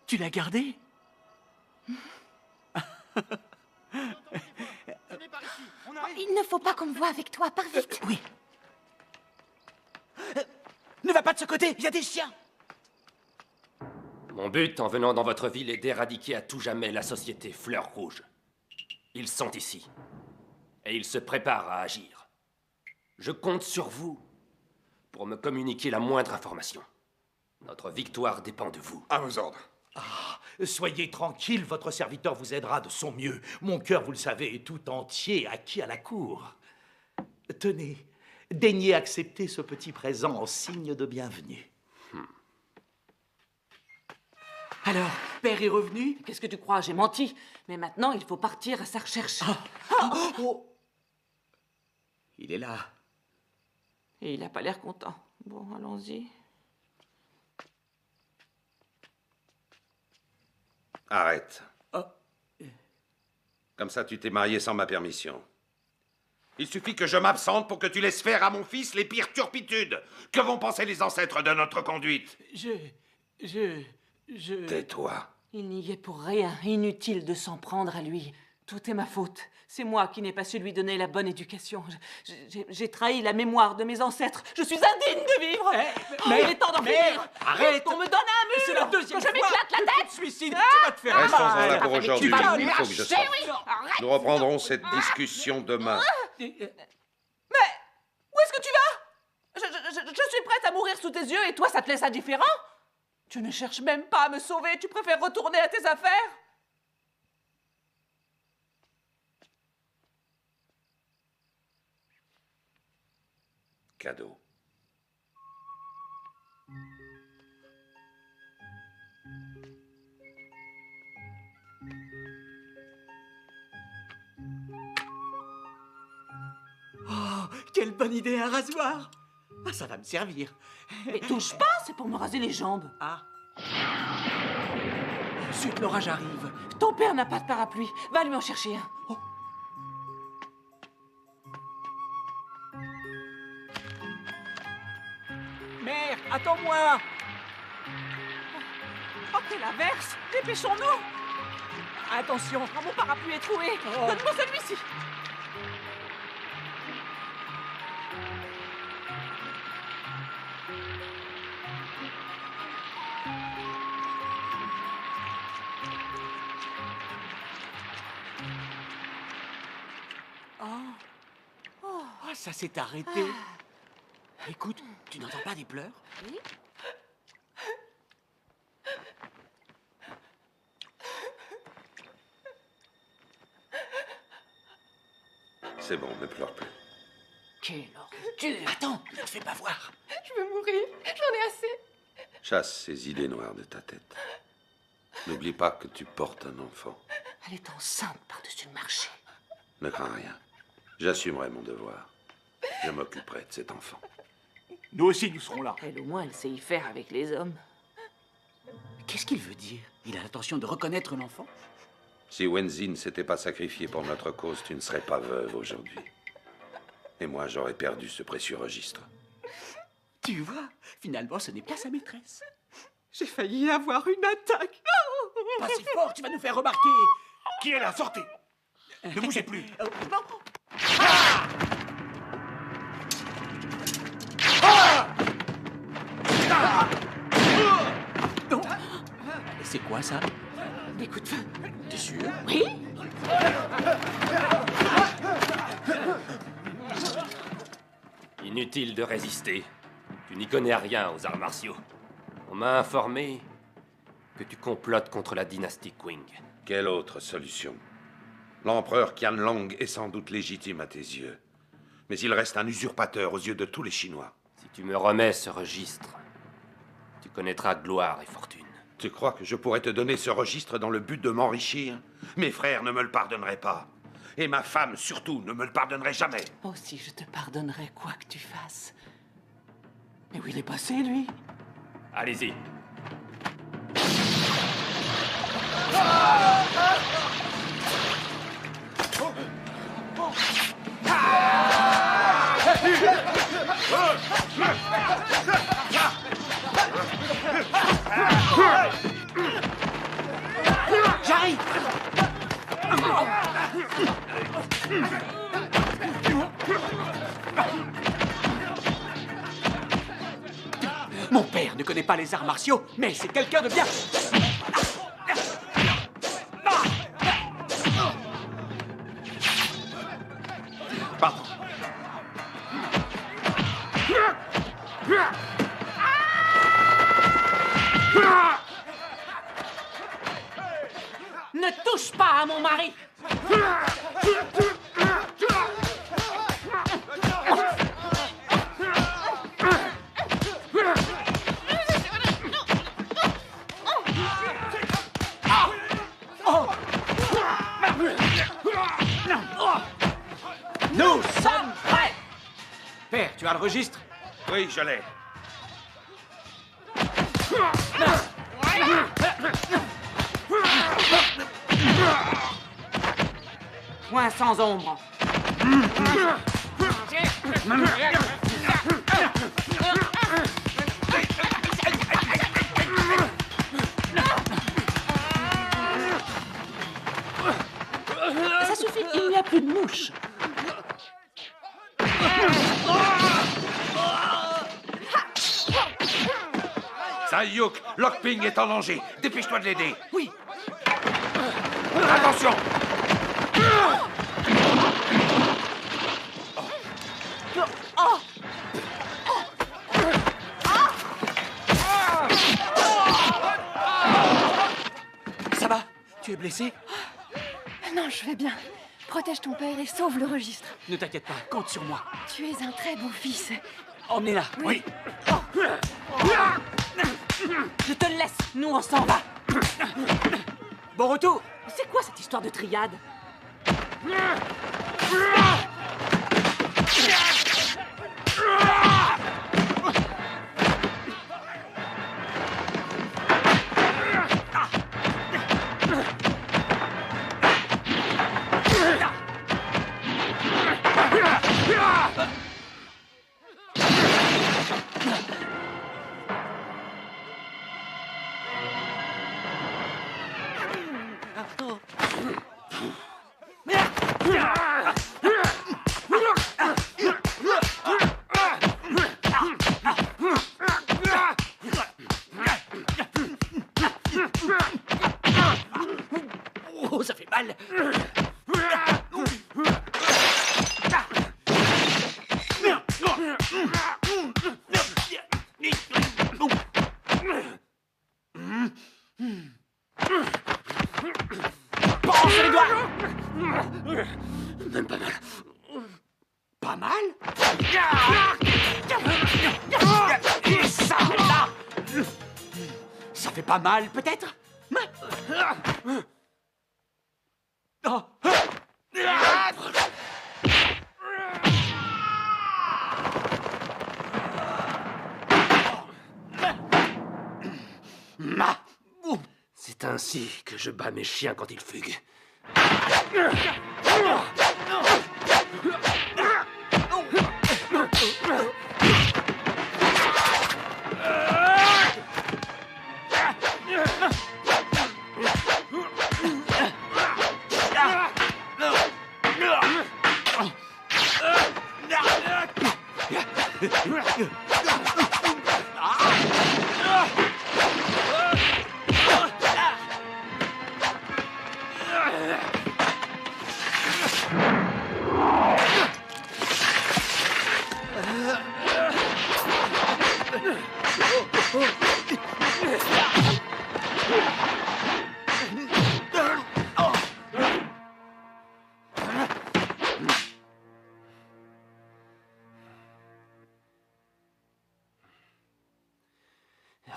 Tu l'as gardée? Il ne faut pas qu'on me voie avec toi, pars vite. Oui. Ne va pas de ce côté, il y a des chiens. Mon but en venant dans votre ville est d'éradiquer à tout jamais la société Fleur Rouge. Ils sont ici. Et ils se préparent à agir. Je compte sur vous pour me communiquer la moindre information. Notre victoire dépend de vous. À vos ordres. Ah, soyez tranquille, votre serviteur vous aidera de son mieux. Mon cœur, vous le savez, est tout entier acquis à la cour. Tenez, daignez accepter ce petit présent en signe de bienvenue. Alors, père est revenu? Qu'est-ce que tu crois? J'ai menti. Mais maintenant, il faut partir à sa recherche. Il est là. Et il n'a pas l'air content. Bon, allons-y. Arrête. Comme ça, tu t'es marié sans ma permission. Il suffit que je m'absente pour que tu laisses faire à mon fils les pires turpitudes. Que vont penser les ancêtres de notre conduite? Je... Tais-toi. Il n'y est pour rien. Inutile de s'en prendre à lui. Tout est ma faute. C'est moi qui n'ai pas su lui donner la bonne éducation. J'ai trahi la mémoire de mes ancêtres. Je suis indigne de vivre. Mais il est temps d'en finir. arrête. On me donne un mur. C'est la deuxième que je fois m'éclate la que tu tête. te suicides. Tu vas te faire Restons mal. en là pour aujourd'hui. Tu vas Il faut que je sorte. Nous reprendrons cette discussion demain. Mais où est-ce que tu vas? Je suis prête à mourir sous tes yeux et toi, ça te laisse indifférent? Tu ne cherches même pas à me sauver. Tu préfères retourner à tes affaires? Cadeau. Oh, quelle bonne idée, un rasoir. Ah, ça va me servir. Mais touche pas, c'est pour me raser les jambes. Ah. Zut, l'orage arrive. Ton père n'a pas de parapluie. Va lui en chercher un. Oh. Mère, attends-moi. Oh, quelle averse! Dépêchons-nous! Attention. Oh, mon parapluie est troué. Oh. Donne-moi celui-ci. Oh, ça s'est arrêté. Écoute, tu n'entends pas des pleurs? Oui. C'est bon, ne pleure plus. Quelle ordure! Attends, ne te fais pas voir. Je veux mourir. J'en ai assez. Chasse ces idées noires de ta tête. N'oublie pas que tu portes un enfant. Elle est enceinte par-dessus le marché. Ne crains rien. J'assumerai mon devoir. Je m'occuperai de cet enfant. Nous aussi, nous serons là. Elle, au moins, elle sait y faire avec les hommes. Qu'est-ce qu'il veut dire? Il a l'intention de reconnaître l'enfant? Si Wenzin ne s'était pas sacrifié pour notre cause, tu ne serais pas veuve aujourd'hui. Et moi, j'aurais perdu ce précieux registre. Tu vois, finalement, ce n'est pas sa maîtresse. J'ai failli avoir une attaque. Pas si fort, tu vas nous faire remarquer. Qui est là? Sortez! Ne bougez plus! Non. C'est quoi ça? Des coups de feu. T'es sûr? Oui. Inutile de résister. Tu n'y connais rien aux arts martiaux. On m'a informé que tu complotes contre la dynastie Qing. Quelle autre solution? L'empereur Qianlong est sans doute légitime à tes yeux. Mais il reste un usurpateur aux yeux de tous les Chinois. Si tu me remets ce registre, tu connaîtras gloire et fortune. Tu crois que je pourrais te donner ce registre dans le but de m'enrichir? Mes frères ne me le pardonneraient pas. Et ma femme, surtout, ne me le pardonnerait jamais. Aussi, je te pardonnerai quoi que tu fasses. Mais où il est passé, lui? Allez-y. J'arrive. Mon père ne connaît pas les arts martiaux, mais c'est quelqu'un de bien. Pardon. Ne touche pas à mon mari! Nous sommes prêts! Père, tu as le registre? Oui, je l'ai. Point sans ombre. Sayuk, Lockping est en danger. Dépêche-toi de l'aider. Oui. Attention. Ça va? Tu es blessé? Non, je vais bien. Protège ton père et sauve le registre. Ne t'inquiète pas, compte sur moi. Tu es un très beau fils. Emmenez-la. Oui. Je te le laisse, nous on s'en va. Bon retour. C'est quoi cette histoire de triade? Oh, ça fait mal. Pense les doigts. Même pas mal. Pas mal? Et ça, là. Ça fait pas mal, peut-être? Oh. C'est ainsi que je bats mes chiens quand ils fuguent.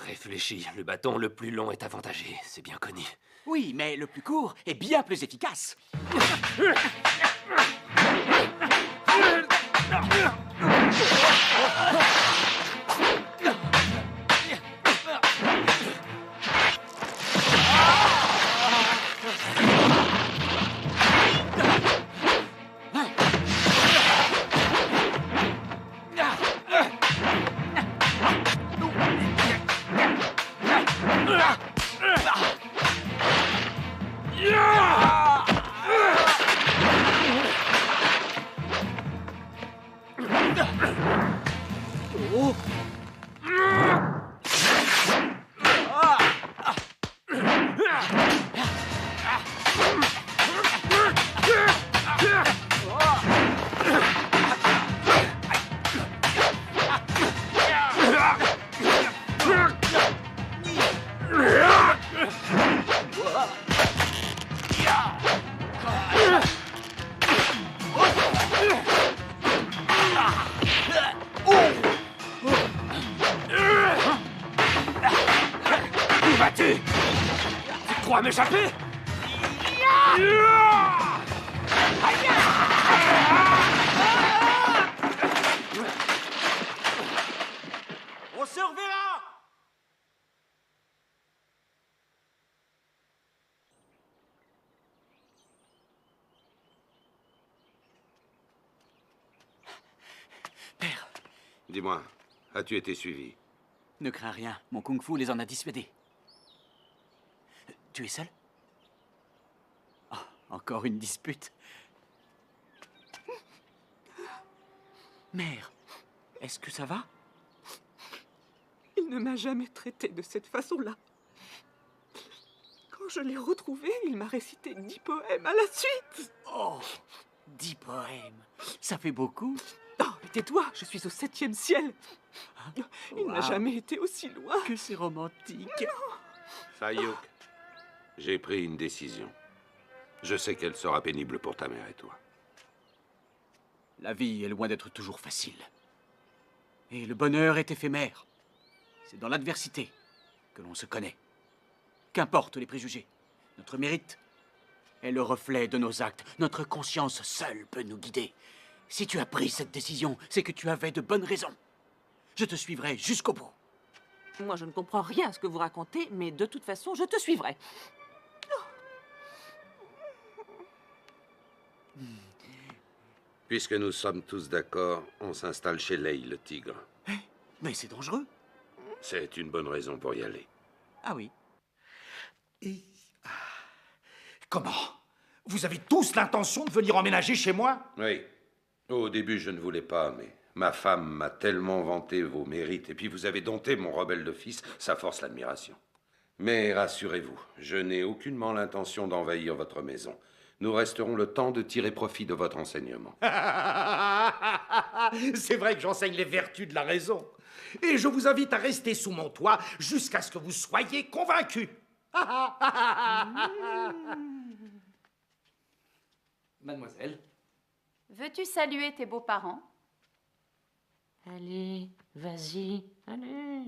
Réfléchis, le bâton le plus long est avantagé, c'est bien connu. Oui, mais le plus court est bien plus efficace. Tu crois m'échapper? On se reverra! Père. Dis-moi, as-tu été suivi? Ne crains rien, mon kung-fu les en a dissuadés. Tu es seul? Oh, encore une dispute. Mère, est-ce que ça va? Il ne m'a jamais traité de cette façon-là. Quand je l'ai retrouvé, il m'a récité 10 poèmes à la suite. Oh, 10 poèmes, ça fait beaucoup. Oh, mais tais-toi, je suis au 7e ciel. Il n'a Wow. jamais été aussi loin. Que c'est romantique. Fayuk, j'ai pris une décision. Je sais qu'elle sera pénible pour ta mère et toi. La vie est loin d'être toujours facile. Et le bonheur est éphémère. C'est dans l'adversité que l'on se connaît. Qu'importe les préjugés, notre mérite est le reflet de nos actes. Notre conscience seule peut nous guider. Si tu as pris cette décision, c'est que tu avais de bonnes raisons. Je te suivrai jusqu'au bout. Moi, je ne comprends rien à ce que vous racontez, mais de toute façon, je te suivrai. Puisque nous sommes tous d'accord, on s'installe chez Leigh, le tigre. Mais c'est dangereux. C'est une bonne raison pour y aller. Ah oui. Comment? Vous avez tous l'intention de venir emménager chez moi? Oui. Au début, je ne voulais pas, mais ma femme m'a tellement vanté vos mérites, et puis vous avez dompté mon rebelle de fils, ça force l'admiration. Mais rassurez-vous, je n'ai aucunement l'intention d'envahir votre maison. Nous resterons le temps de tirer profit de votre enseignement. C'est vrai que j'enseigne les vertus de la raison. Et je vous invite à rester sous mon toit jusqu'à ce que vous soyez convaincus. Mademoiselle. Veux-tu saluer tes beaux-parents? Allez, vas-y, allez.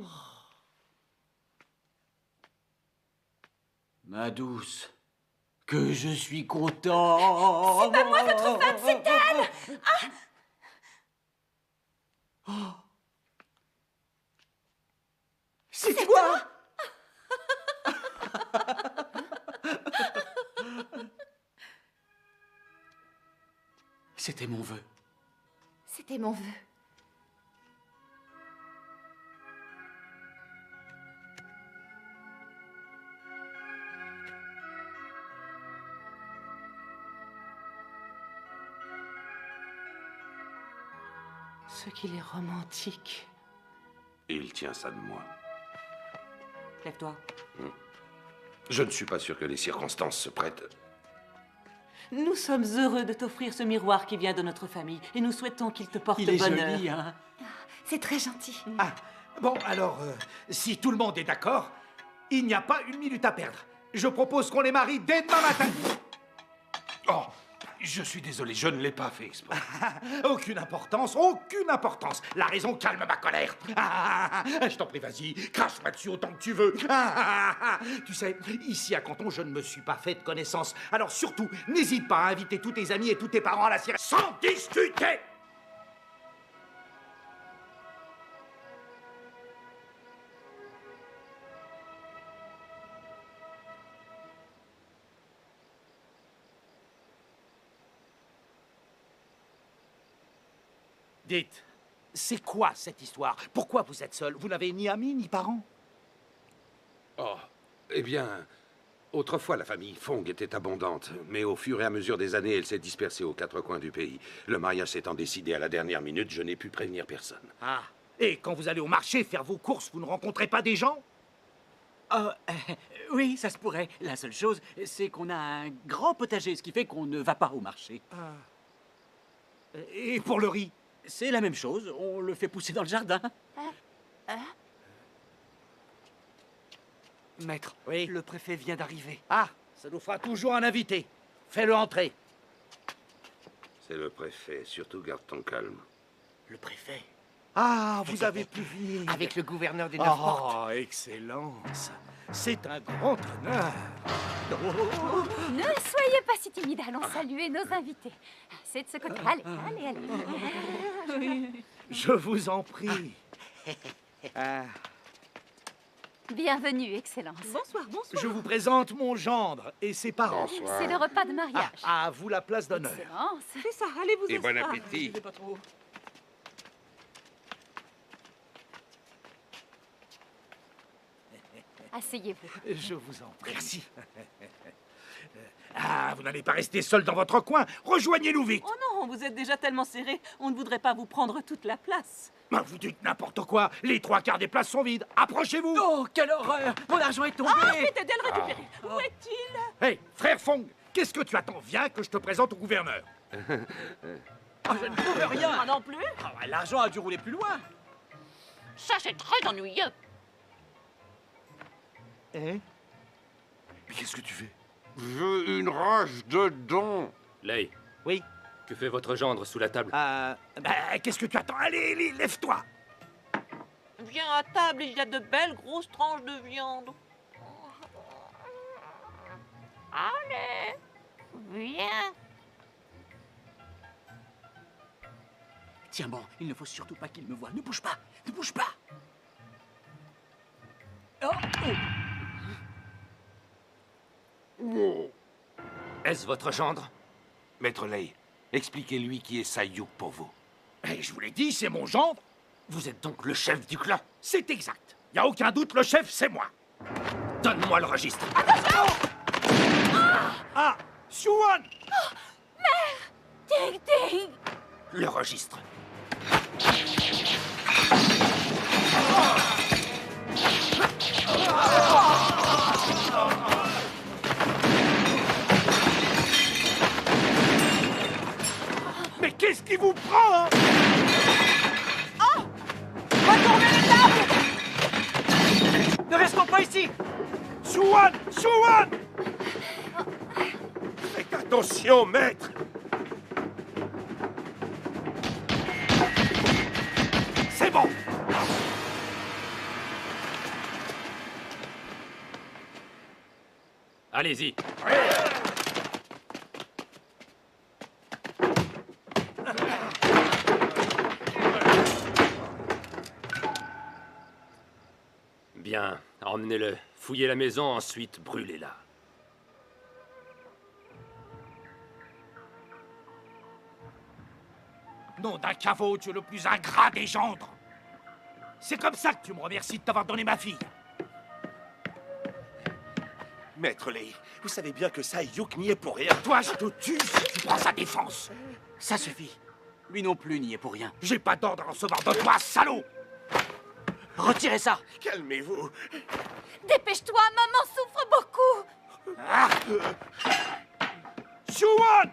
Ma douce, que je suis content. C'est pas moi votre femme, c'est elle. Oh. C'est toi. C'était mon vœu. C'était mon vœu. Ce qu'il est romantique. Il tient ça de moi. Lève-toi. Je ne suis pas sûr que les circonstances se prêtent. Nous sommes heureux de t'offrir ce miroir qui vient de notre famille et nous souhaitons qu'il te porte Il est bonheur. joli, hein? C'est très gentil. Ah, bon, alors, si tout le monde est d'accord, il n'y a pas une minute à perdre. Je propose qu'on les marie dès demain matin. Oh, je suis désolé, je ne l'ai pas fait exprès. Aucune importance, aucune importance. La raison calme ma colère. Je t'en prie, vas-y, crache-moi dessus autant que tu veux. Tu sais, ici à Canton, je ne me suis pas fait de connaissance. Alors surtout, n'hésite pas à inviter tous tes amis et tous tes parents à la sirène sans discuter. Dites, c'est quoi cette histoire? Pourquoi vous êtes seul? Vous n'avez ni amis ni parents? Oh, eh bien, autrefois la famille Fong était abondante, mais au fur et à mesure des années, elle s'est dispersée aux quatre coins du pays. Le mariage s'étant décidé à la dernière minute, je n'ai pu prévenir personne. Ah, et quand vous allez au marché faire vos courses, vous ne rencontrez pas des gens? Oui, ça se pourrait. La seule chose, c'est qu'on a un grand potager, ce qui fait qu'on ne va pas au marché. Et pour le riz? C'est la même chose, on le fait pousser dans le jardin. Maître, oui. Le préfet vient d'arriver. Ah, ça nous fera toujours un invité. Fais-le entrer. C'est le préfet, surtout garde ton calme. Le préfet. Ah, vous avez pu venir. Avec le gouverneur des Neuf Portes. Oh, excellence. C'est un grand honneur. Ne soyez pas si timide, allons saluer nos invités. C'est de ce côté. Allez, allez, allez. Je vous en prie. Bienvenue, Excellence. Bonsoir, bonsoir. Je vous présente mon gendre et ses parents. C'est le repas de mariage. À vous la place d'honneur. Excellence. C'est ça, allez vous Et bon asseoir. appétit. Pas trop. Asseyez-vous. Je vous en prie. Merci. Ah, vous n'allez pas rester seul dans votre coin. Rejoignez-nous vite. Oh non, Non, vous êtes déjà tellement serrés, on ne voudrait pas vous prendre toute la place. Ben, vous dites n'importe quoi. Les 3/4 des places sont vides. Approchez-vous. Oh, quelle horreur! Mon argent est tombé! Ah, vite, aidez à le récupérer. Où est-il? Hé, frère Fong, qu'est-ce que tu attends? Viens que je te présente au gouverneur. Oh, je ne trouve rien! Moi non plus. Ah, ouais, l'argent a dû rouler plus loin! Ça, c'est très ennuyeux. Mais qu'est-ce que tu fais? J'ai une rage de dents. Lay. Oui. Que fait votre gendre sous la table? Qu'est-ce que tu attends? Allez, lève-toi. Viens à table, il y a de belles grosses tranches de viande. Allez, viens. Tiens bon, il ne faut surtout pas qu'il me voie. Ne bouge pas, ne bouge pas. Est-ce votre gendre? Maître Lay, expliquez-lui qui est Sayuk pour vous. Je vous l'ai dit, c'est mon gendre. Vous êtes donc le chef du clan? C'est exact. Y a aucun doute, le chef, c'est moi. Donne-moi le registre. Ah, Siouan! Mère! Ting Ting! Le registre. Mais qu'est-ce qui vous prend, hein? Retournez les tables! Ne restons pas ici! Siouan! Faites attention, maître! C'est bon! Allez-y. Bien, emmenez-le. Fouillez la maison, ensuite brûlez-la. Nom d'un caveau, tu es le plus ingrat des gendres. C'est comme ça que tu me remercies de t'avoir donné ma fille. Maître Lay, vous savez bien que Sayuk n'y est pour rien. Toi, je te tue si tu prends sa défense. Ça suffit. Lui non plus n'y est pour rien. J'ai pas d'ordre à recevoir de toi, salaud! Retirez ça! Calmez-vous. Dépêche-toi, maman souffre beaucoup. Siouan!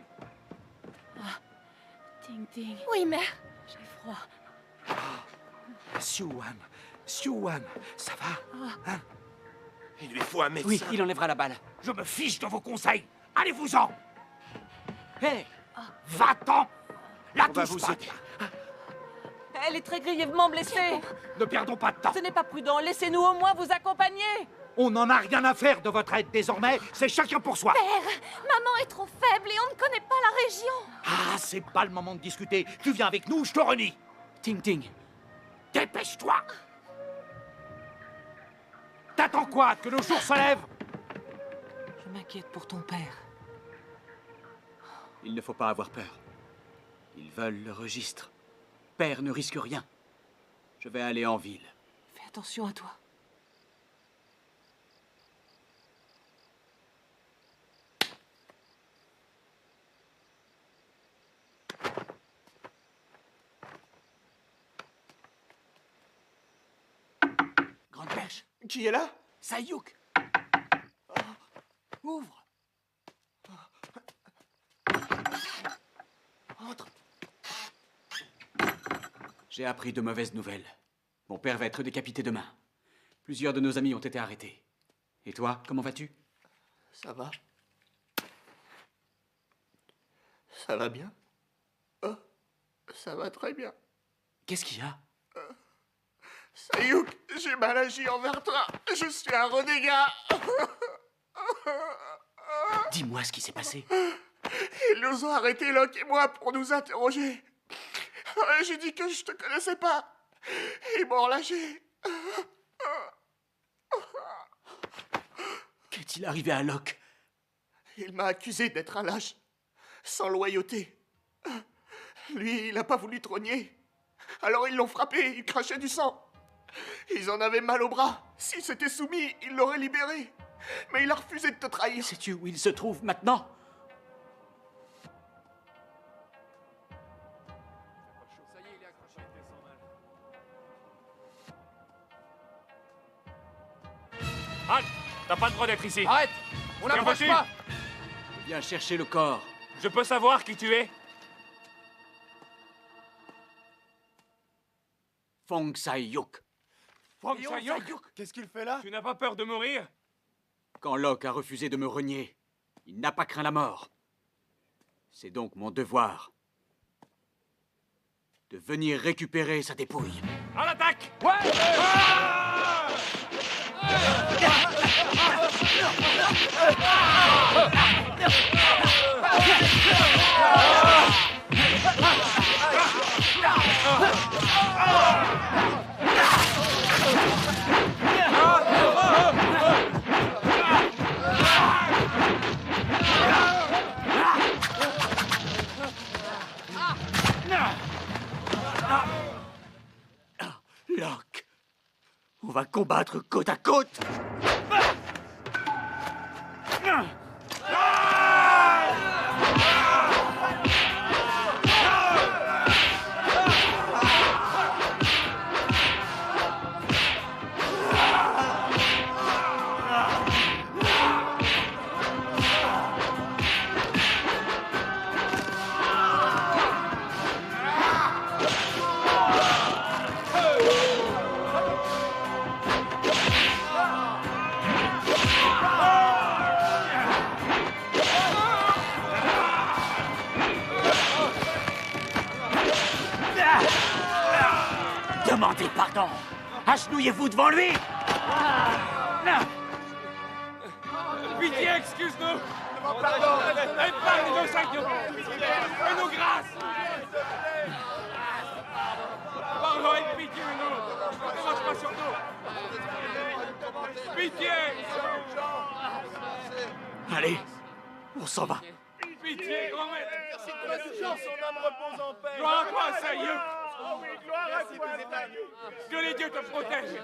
Ting Ting. Oui, mère. J'ai froid. Siouan, ça va? Hein? Il lui faut un médecin. Oui, il enlèvera la balle. Je me fiche de vos conseils. Allez-vous-en! Hé! Va-t'en! La On va touche vous pas. aider. Elle est très grièvement blessée. Ne perdons pas de temps. Ce n'est pas prudent. Laissez-nous au moins vous accompagner. On n'en a rien à faire de votre aide désormais. C'est chacun pour soi. Père, maman est trop faible et on ne connaît pas la région. Ah, c'est pas le moment de discuter. Tu viens avec nous, je te renie. Ting Ting. Dépêche-toi. T'attends quoi? Que le jour se lève? Je m'inquiète pour ton père. Il ne faut pas avoir peur. Ils veulent le registre. Père ne risque rien. Je vais aller en ville. Fais attention à toi. Grande pêche. Qui est là? Sayuk. Ouvre. Entre. J'ai appris de mauvaises nouvelles. Mon père va être décapité demain. Plusieurs de nos amis ont été arrêtés. Et toi, comment vas-tu? Ça va. Ça va bien? Oh, ça va très bien. Qu'est-ce qu'il y a? Sayuk, j'ai mal agi envers toi. Je suis un renégat. Dis-moi ce qui s'est passé. Ils nous ont arrêtés, Locke et moi, pour nous interroger. J'ai dit que je te connaissais pas. Ils m'ont relâché. Qu'est-il arrivé à Locke? Il m'a accusé d'être un lâche, sans loyauté. Lui, il n'a pas voulu trogner. Alors ils l'ont frappé, il crachait du sang. Ils en avaient mal au bras. S'il s'était soumis, il l'aurait libéré. Mais il a refusé de te trahir. Sais-tu où il se trouve maintenant? Halte! T'as pas le droit d'être ici. Arrête! On n'approche pas! Viens chercher le corps. Je peux savoir qui tu es? Fong Sai-yuk. Fong Sai-yuk? Qu'est-ce qu'il fait là? Tu n'as pas peur de mourir? Quand Locke a refusé de me renier, il n'a pas craint la mort. C'est donc mon devoir de venir récupérer sa dépouille. À l'attaque! Ouais! Locke, on va combattre côte à côte. Demandez pardon. Agenouillez-vous devant lui. Pitié, excuse-nous! Pardon! Épargne-nous, Sai-yuk! Fais-nous grâce! Pardon et pitié, nous! Ne commence pas sur nous! Pitié! Allez, on s'en va. Pitié, grand maître! Merci de l'indulgence, son âme repose en paix. Gloire à toi, Sai-yuk! Oh oui, gloire à toi, Sai-yuk. Que les dieux te protègent!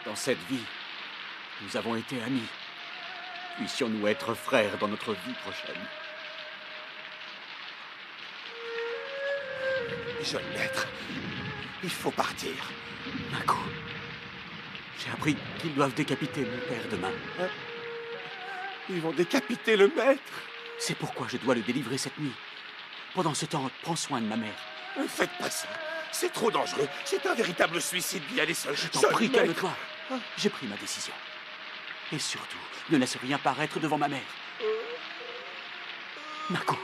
Dans cette vie, nous avons été amis. Puissions-nous être frères dans notre vie prochaine. Jeune maître, il faut partir. Mako, j'ai appris qu'ils doivent décapiter mon père demain. Hein? Ils vont décapiter le maître. C'est pourquoi je dois le délivrer cette nuit. Pendant ce temps, prends soin de ma mère. Ne faites pas ça. C'est trop dangereux. C'est un véritable suicide d'y aller seul. Je t'en prie, calme-toi. J'ai pris ma décision. Et surtout, ne laisse rien paraître devant ma mère. Mako,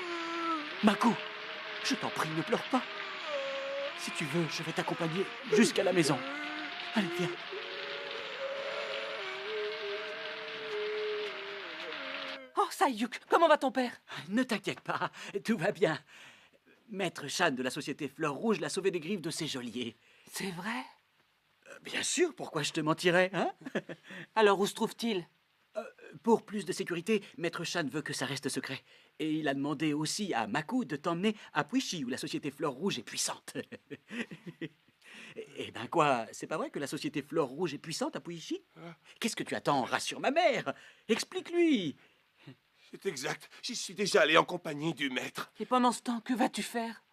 Mako, je t'en prie, ne pleure pas. Si tu veux, je vais t'accompagner jusqu'à la maison. Allez, viens. Oh, Sai-yuk, comment va ton père? Ne t'inquiète pas, tout va bien. Maître Shan de la société Fleur Rouge l'a sauvé des griffes de ses geôliers. C'est vrai? Bien sûr, pourquoi je te mentirais, hein? Alors où se trouve-t-il? Pour plus de sécurité, Maître Shan veut que ça reste secret. Et il a demandé aussi à Mako de t'emmener à Puishi, où la société Fleur Rouge est puissante. Eh ben quoi, c'est pas vrai que la société Fleur Rouge est puissante à Puishi? Qu'est-ce que tu attends? Rassure ma mère. Explique-lui. C'est exact. J'y suis déjà allé en compagnie du maître. Et pendant ce temps, que vas-tu faire?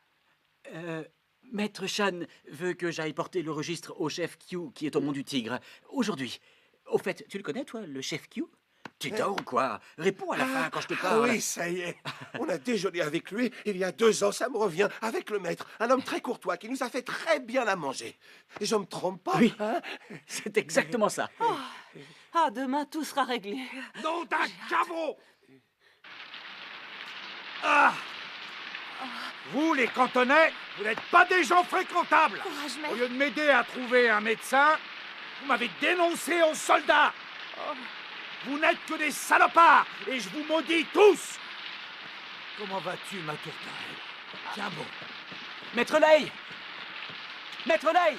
Maître Shan veut que j'aille porter le registre au chef Q qui est au Mont du Tigre, aujourd'hui. Au fait, tu le connais, toi, le chef Q? Tu dors ou quoi? Réponds à la fin quand je te parle. Oui, ça y est. On a déjeuné avec lui il y a 2 ans, ça me revient, avec le maître. Un homme très courtois qui nous a fait très bien à manger. Et je me trompe pas, oui, hein? C'est exactement ça. Oh. Ah, demain, tout sera réglé. Nom d'un caveau! Ah! Vous, les cantonais, vous n'êtes pas des gens fréquentables. Courage, maître. Au lieu de m'aider à trouver un médecin, vous m'avez dénoncé aux soldats. Vous n'êtes que des salopards, et je vous maudis tous. Comment vas-tu, ma tourterelle? Tiens bon. Maître Lei! Maître Lei!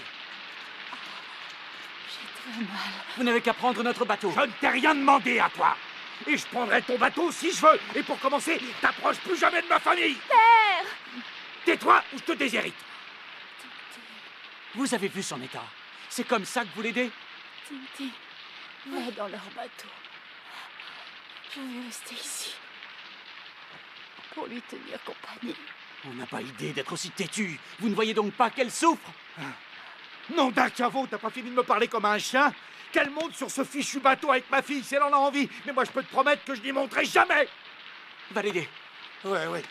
J'ai très mal. Vous n'avez qu'à prendre notre bateau. Je ne t'ai rien demandé à toi. Et je prendrai ton bateau si je veux. Et pour commencer, t'approches plus jamais de ma famille. Père! Tais-toi ou je te déshérite. Vous avez vu son état. C'est comme ça que vous l'aidez? Tintin, va dans leur bateau. Je vais rester ici. Pour lui tenir compagnie. On n'a pas idée d'être aussi têtu. Vous ne voyez donc pas qu'elle souffre? Non d'un caveau, t'as pas fini de me parler comme un chien? Qu'elle monte sur ce fichu bateau avec ma fille si elle en a envie. Mais moi, je peux te promettre que je n'y monterai jamais. Va l'aider. Ouais.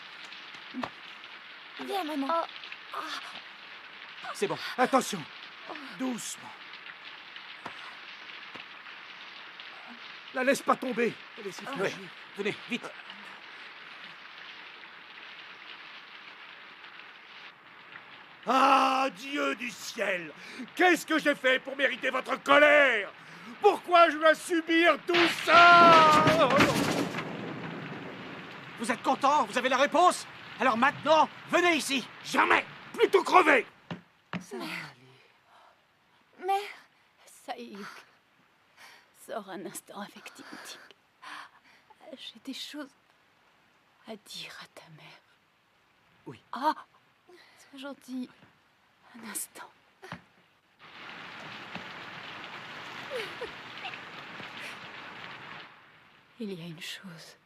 Viens, maman. C'est bon. Attention. Doucement. La laisse pas tomber. Elle est si fragile. Venez, vite. Ah, Dieu du ciel! Qu'est-ce que j'ai fait pour mériter votre colère? Pourquoi je dois subir tout ça? Vous êtes content? Vous avez la réponse? Alors maintenant, venez ici. Jamais! Plutôt crever! Ça va aller. Mère! Sayuk, sors un instant avec Tintin. J'ai des choses à dire à ta mère. Oui. Ah! Sois gentil. Un instant. Il y a une chose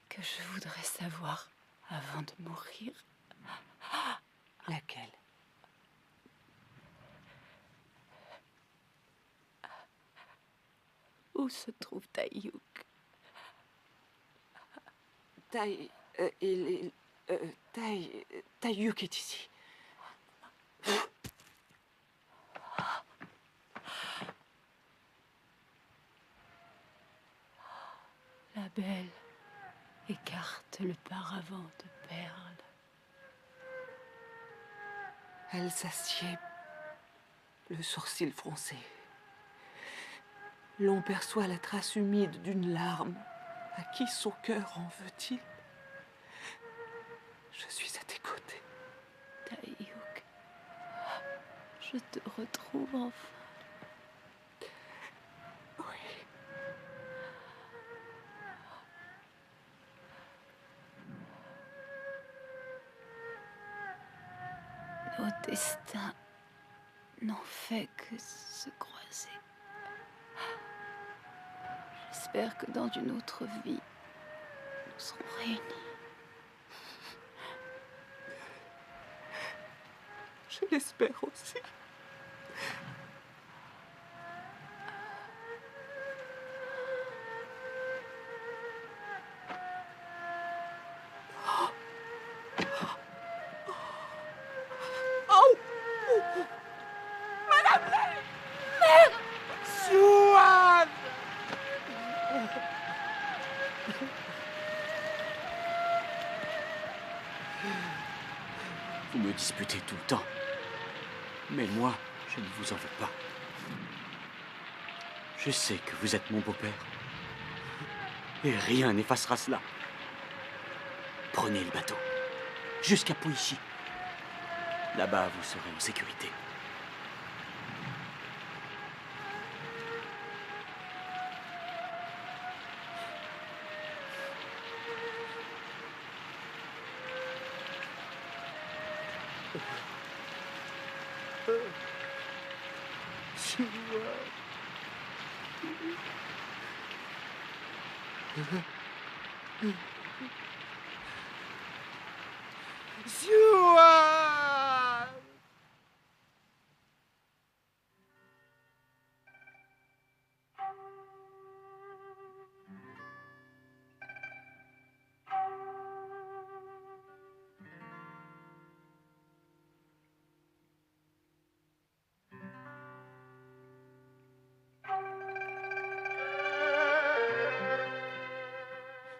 que je voudrais savoir avant de mourir. Laquelle? Où se trouve Taïyouk? Taïyouk est ici. La belle écarte le paravent de perles. Elle s'assied, le sourcil froncé. L'on perçoit la trace humide d'une larme. À qui son cœur en veut-il? Je suis à tes côtés. Taïyouk, je te retrouve enfin. Nos destins n'ont fait que se croiser. J'espère que dans une autre vie, nous serons réunis. Je l'espère aussi. Vous me disputez tout le temps. Mais moi, je ne vous en veux pas. Je sais que vous êtes mon beau-père. Et rien n'effacera cela. Prenez le bateau. Jusqu'à Poïchi. Là-bas, vous serez en sécurité.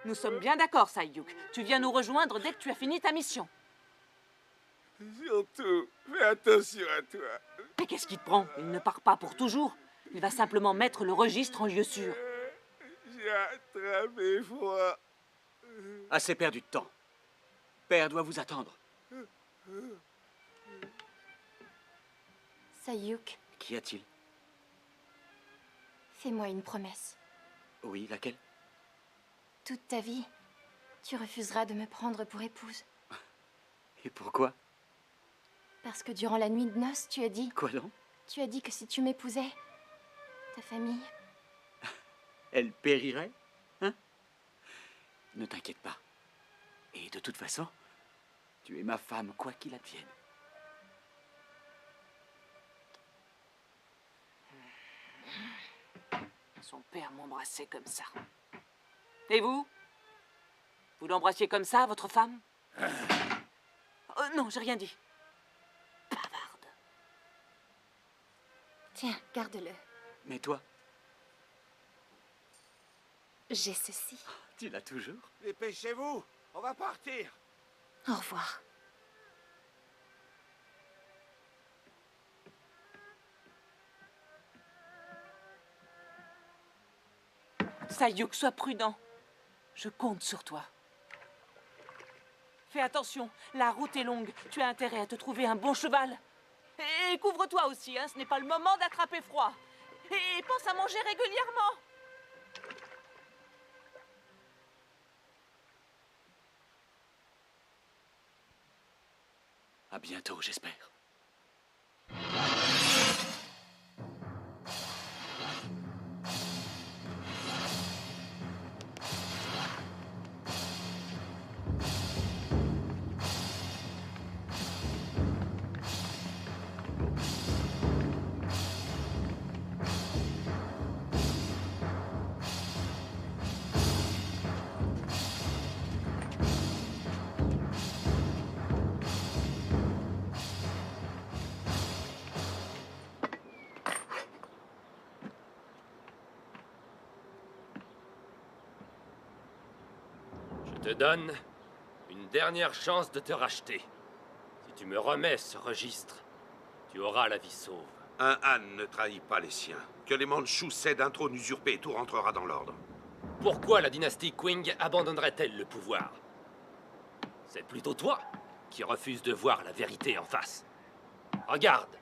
Nous sommes bien d'accord, Sayuk. Tu viens nous rejoindre dès que tu as fini ta mission. Surtout, fais attention à toi. Mais qu'est-ce qui te prend? Il ne part pas pour toujours. Il va simplement mettre le registre en lieu sûr. J'ai attrapé froid. Assez perdu de temps. Père doit vous attendre. Sayuk, Qu'y a-t-il? fais-moi une promesse. Oui, laquelle? toute ta vie, tu refuseras de me prendre pour épouse. Et pourquoi? Parce que durant la nuit de noces, tu as dit... Quoi donc? Tu as dit que si tu m'épousais, ta famille... Elle périrait, hein? Ne t'inquiète pas. Et de toute façon, tu es ma femme, quoi qu'il advienne. Son père m'embrassait comme ça. Et vous? Vous l'embrassiez comme ça, votre femme? Oh, non, j'ai rien dit. Bavarde. Tiens, garde-le. Mais toi? J'ai ceci. Tu l'as toujours? Dépêchez-vous, on va partir. Au revoir. Sayuk, sois prudent. Je compte sur toi. Fais attention, la route est longue. Tu as intérêt à te trouver un bon cheval. Et couvre-toi aussi, hein, ce n'est pas le moment d'attraper froid. Et pense à manger régulièrement. À bientôt, j'espère. Je te donne une dernière chance de te racheter. Si tu me remets ce registre, tu auras la vie sauve. Un Han ne trahit pas les siens. Que les Mandchous cèdent un trône usurpé, tout rentrera dans l'ordre. Pourquoi la dynastie Qing abandonnerait-elle le pouvoir? C'est plutôt toi qui refuses de voir la vérité en face. Regarde.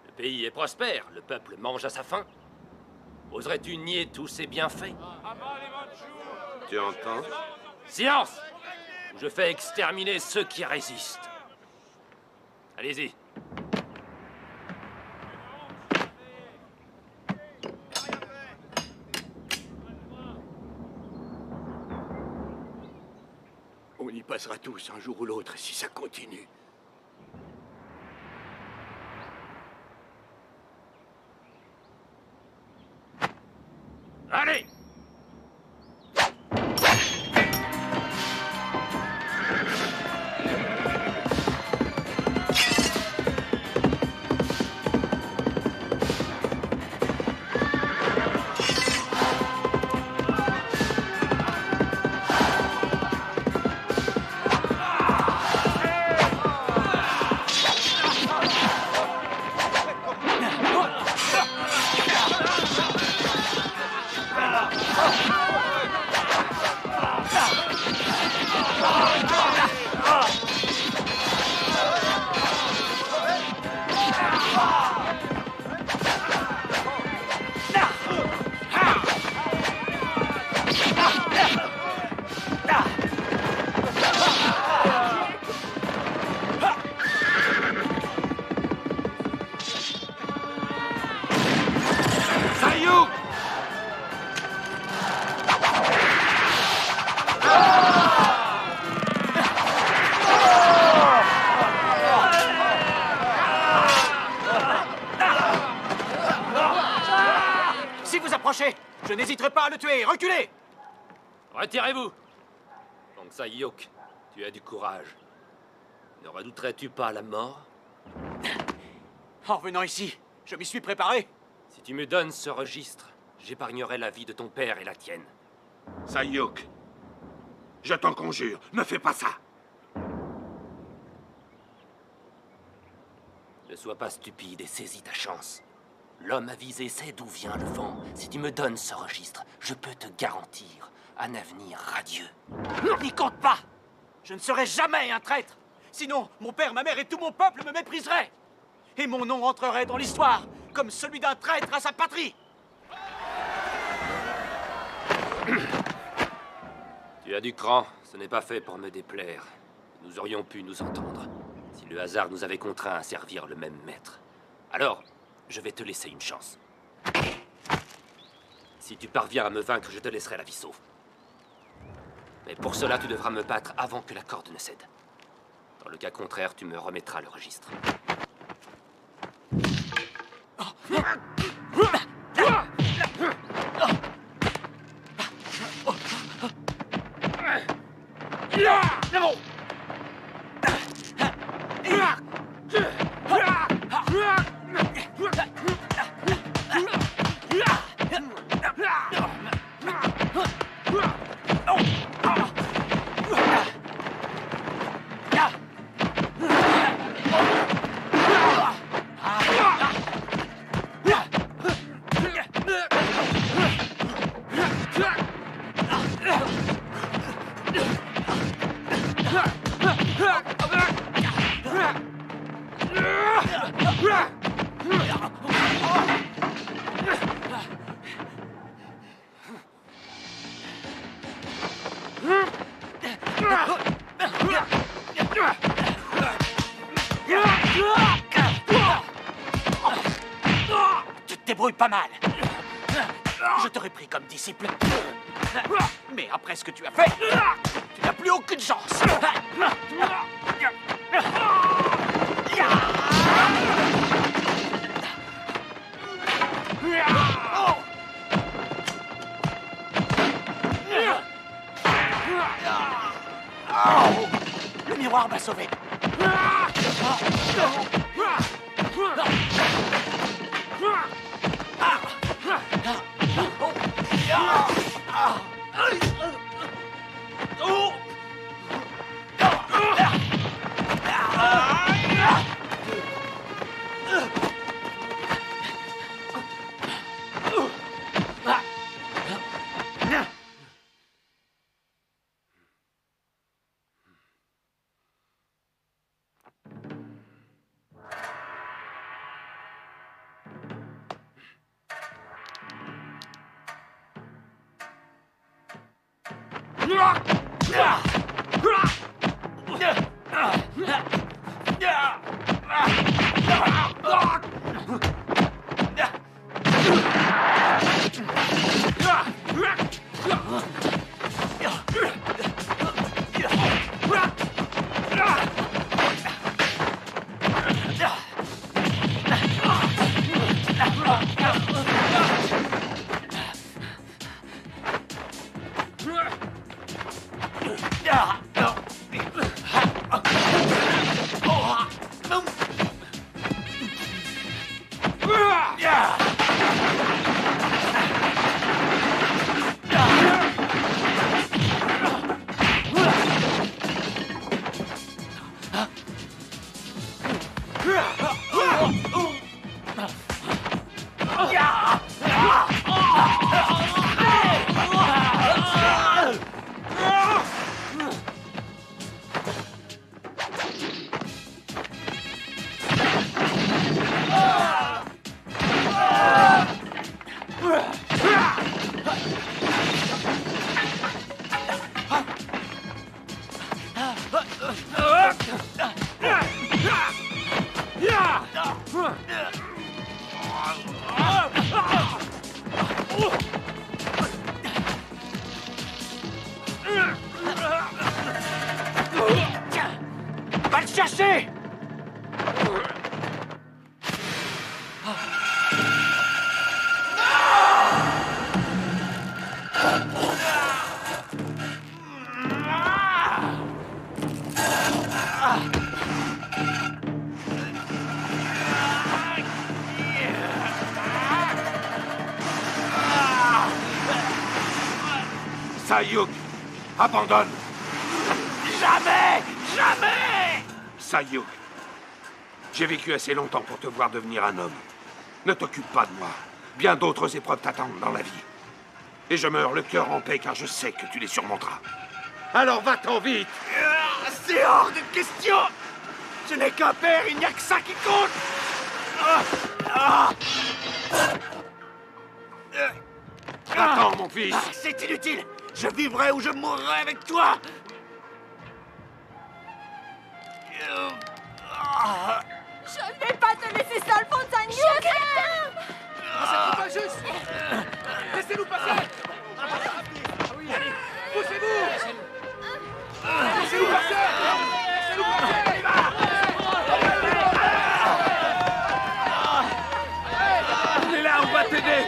Le pays est prospère, le peuple mange à sa faim. Oserais-tu nier tous ses bienfaits? Tu entends? Silence! Ou je fais exterminer ceux qui résistent. Allez-y. On y passera tous un jour ou l'autre si ça continue. Allez! Je n'hésiterai pas à le tuer. Reculez! Retirez-vous! Donc Sayuk, tu as du courage. Ne redouterais-tu pas la mort? En venant ici, je m'y suis préparé. Si tu me donnes ce registre, j'épargnerai la vie de ton père et la tienne. Sayuk, je t'en conjure, ne fais pas ça! Ne sois pas stupide et saisis ta chance. L'homme avisé sait d'où vient le vent. Si tu me donnes ce registre, je peux te garantir un avenir radieux. N'y compte pas! Je ne serai jamais un traître. Sinon, mon père, ma mère et tout mon peuple me mépriseraient. Et mon nom entrerait dans l'histoire comme celui d'un traître à sa patrie. Tu as du cran, ce n'est pas fait pour me déplaire. Nous aurions pu nous entendre, si le hasard nous avait contraints à servir le même maître. Alors, je vais te laisser une chance. Si tu parviens à me vaincre, je te laisserai la vie sauve. Mais pour cela, tu devras me battre avant que la corde ne cède. Dans le cas contraire, tu me remettras le registre. Tu te débrouilles pas mal. Je t'aurais pris comme disciple. Mais après ce que tu as fait, tu n'as plus aucune chance. Le miroir m'a sauvé. Va le chercher! Sayuk, abandonne! Jamais! Jamais! Sayuk, j'ai vécu assez longtemps pour te voir devenir un homme. Ne t'occupe pas de moi. Bien d'autres épreuves t'attendent dans la vie. Et je meurs le cœur en paix car je sais que tu les surmonteras. Alors va-t'en vite! C'est hors de question! Je n'ai qu'un père, il n'y a que ça qui compte! Attends, mon fils! C'est inutile! Je vivrai ou je mourrai avec toi. Je ne vais pas te laisser seul, Fontaine. C'est pas juste. Laissez-nous passer. Oui, allez, poussez-vous. Laissez-nous passer. Laissez-nous passer. On est là, on va t'aider.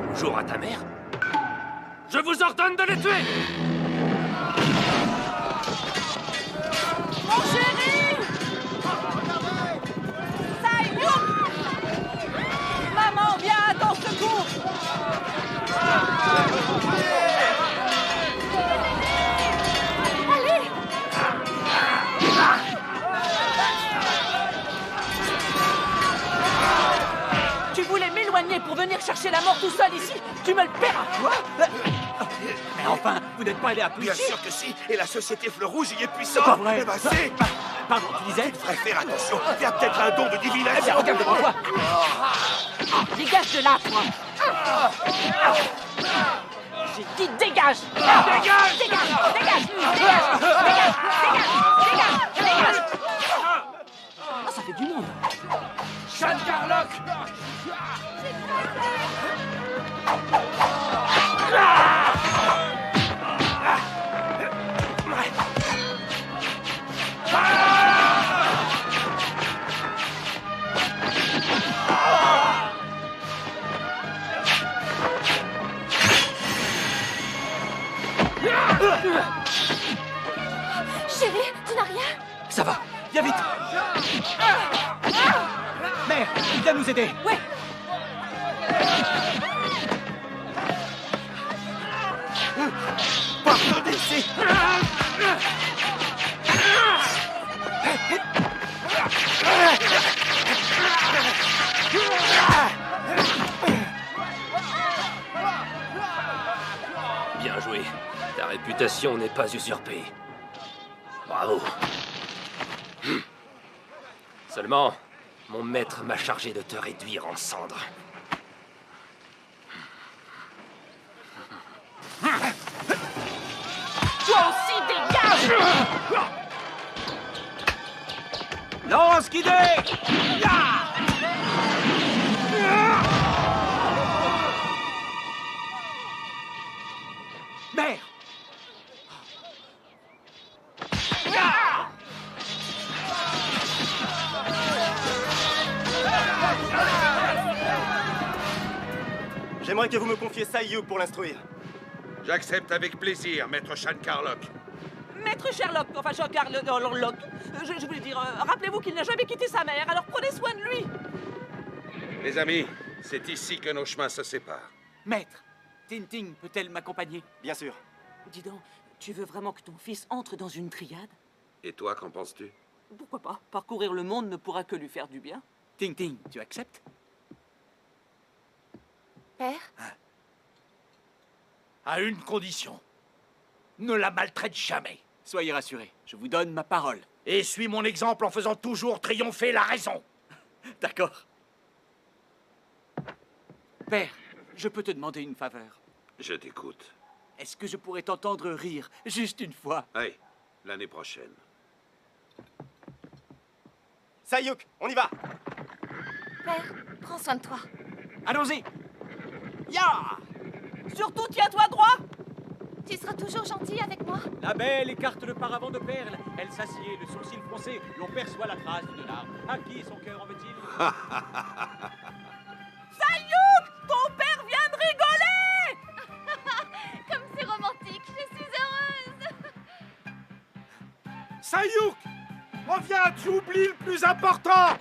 Bonjour à ta mère. Je vous ordonne de les tuer. Mon chéri! Sayuk! Maman, viens à ton secours! Allez! Tu voulais m'éloigner pour venir chercher la mort tout seul ici? Tu me le paieras! Quoi? Mais enfin, vous n'êtes pas allé à Pucci? Bien sûr que si. Et la société Fleur Rouge y est puissante. C'est pas vrai. Eh ben, c'est... Pardon, tu disais? Tu devrais faire attention. Il y a peut-être un don de divination. Eh bien, regarde-moi quoi. Dégage de là, toi! J'ai dit dégage! Dégage! Dégage! Dégage! Dégage! Dégage! Dégage! Dégage! Ah, ça fait du monde! Sean Carlock! Chérie, tu n'as rien? Ça va, viens vite. Mère, viens nous aider. Ouais. Partons d'ici. Bien joué. Ta réputation n'est pas usurpée. Bravo. Seulement, mon maître m'a chargé de te réduire en cendres. Toi aussi, dégage! Lance guidée. Mère. J'aimerais que vous me confiez Sayuk pour l'instruire. J'accepte avec plaisir, maître Sean Carlock. Maître Sherlock, enfin Jean Carlock, je voulais dire, rappelez-vous qu'il n'a jamais quitté sa mère, alors prenez soin de lui. Les amis, c'est ici que nos chemins se séparent. Maître, Tintin peut-elle m'accompagner? Bien sûr. Dis donc, tu veux vraiment que ton fils entre dans une triade? Et toi, qu'en penses-tu? Pourquoi pas? Parcourir le monde ne pourra que lui faire du bien. Tintin, tu acceptes? Père? À une condition. Ne la maltraite jamais. Soyez rassurés, je vous donne ma parole. Et suis mon exemple en faisant toujours triompher la raison. D'accord. Père, je peux te demander une faveur. Je t'écoute. Est-ce que je pourrais t'entendre rire, juste une fois? Oui, l'année prochaine. Sayuk, on y va. Père, prends soin de toi. Allons-y. Ya! Surtout tiens-toi droit! Tu seras toujours gentil avec moi? La belle écarte le paravent de perles. Elle s'assied, le sourcil froncé. L'on perçoit la trace d'une larme. À qui son cœur en veut-il? Sayuk! Ton père vient de rigoler! Comme c'est romantique, je suis heureuse! Sayuk! Reviens, tu oublies le plus important!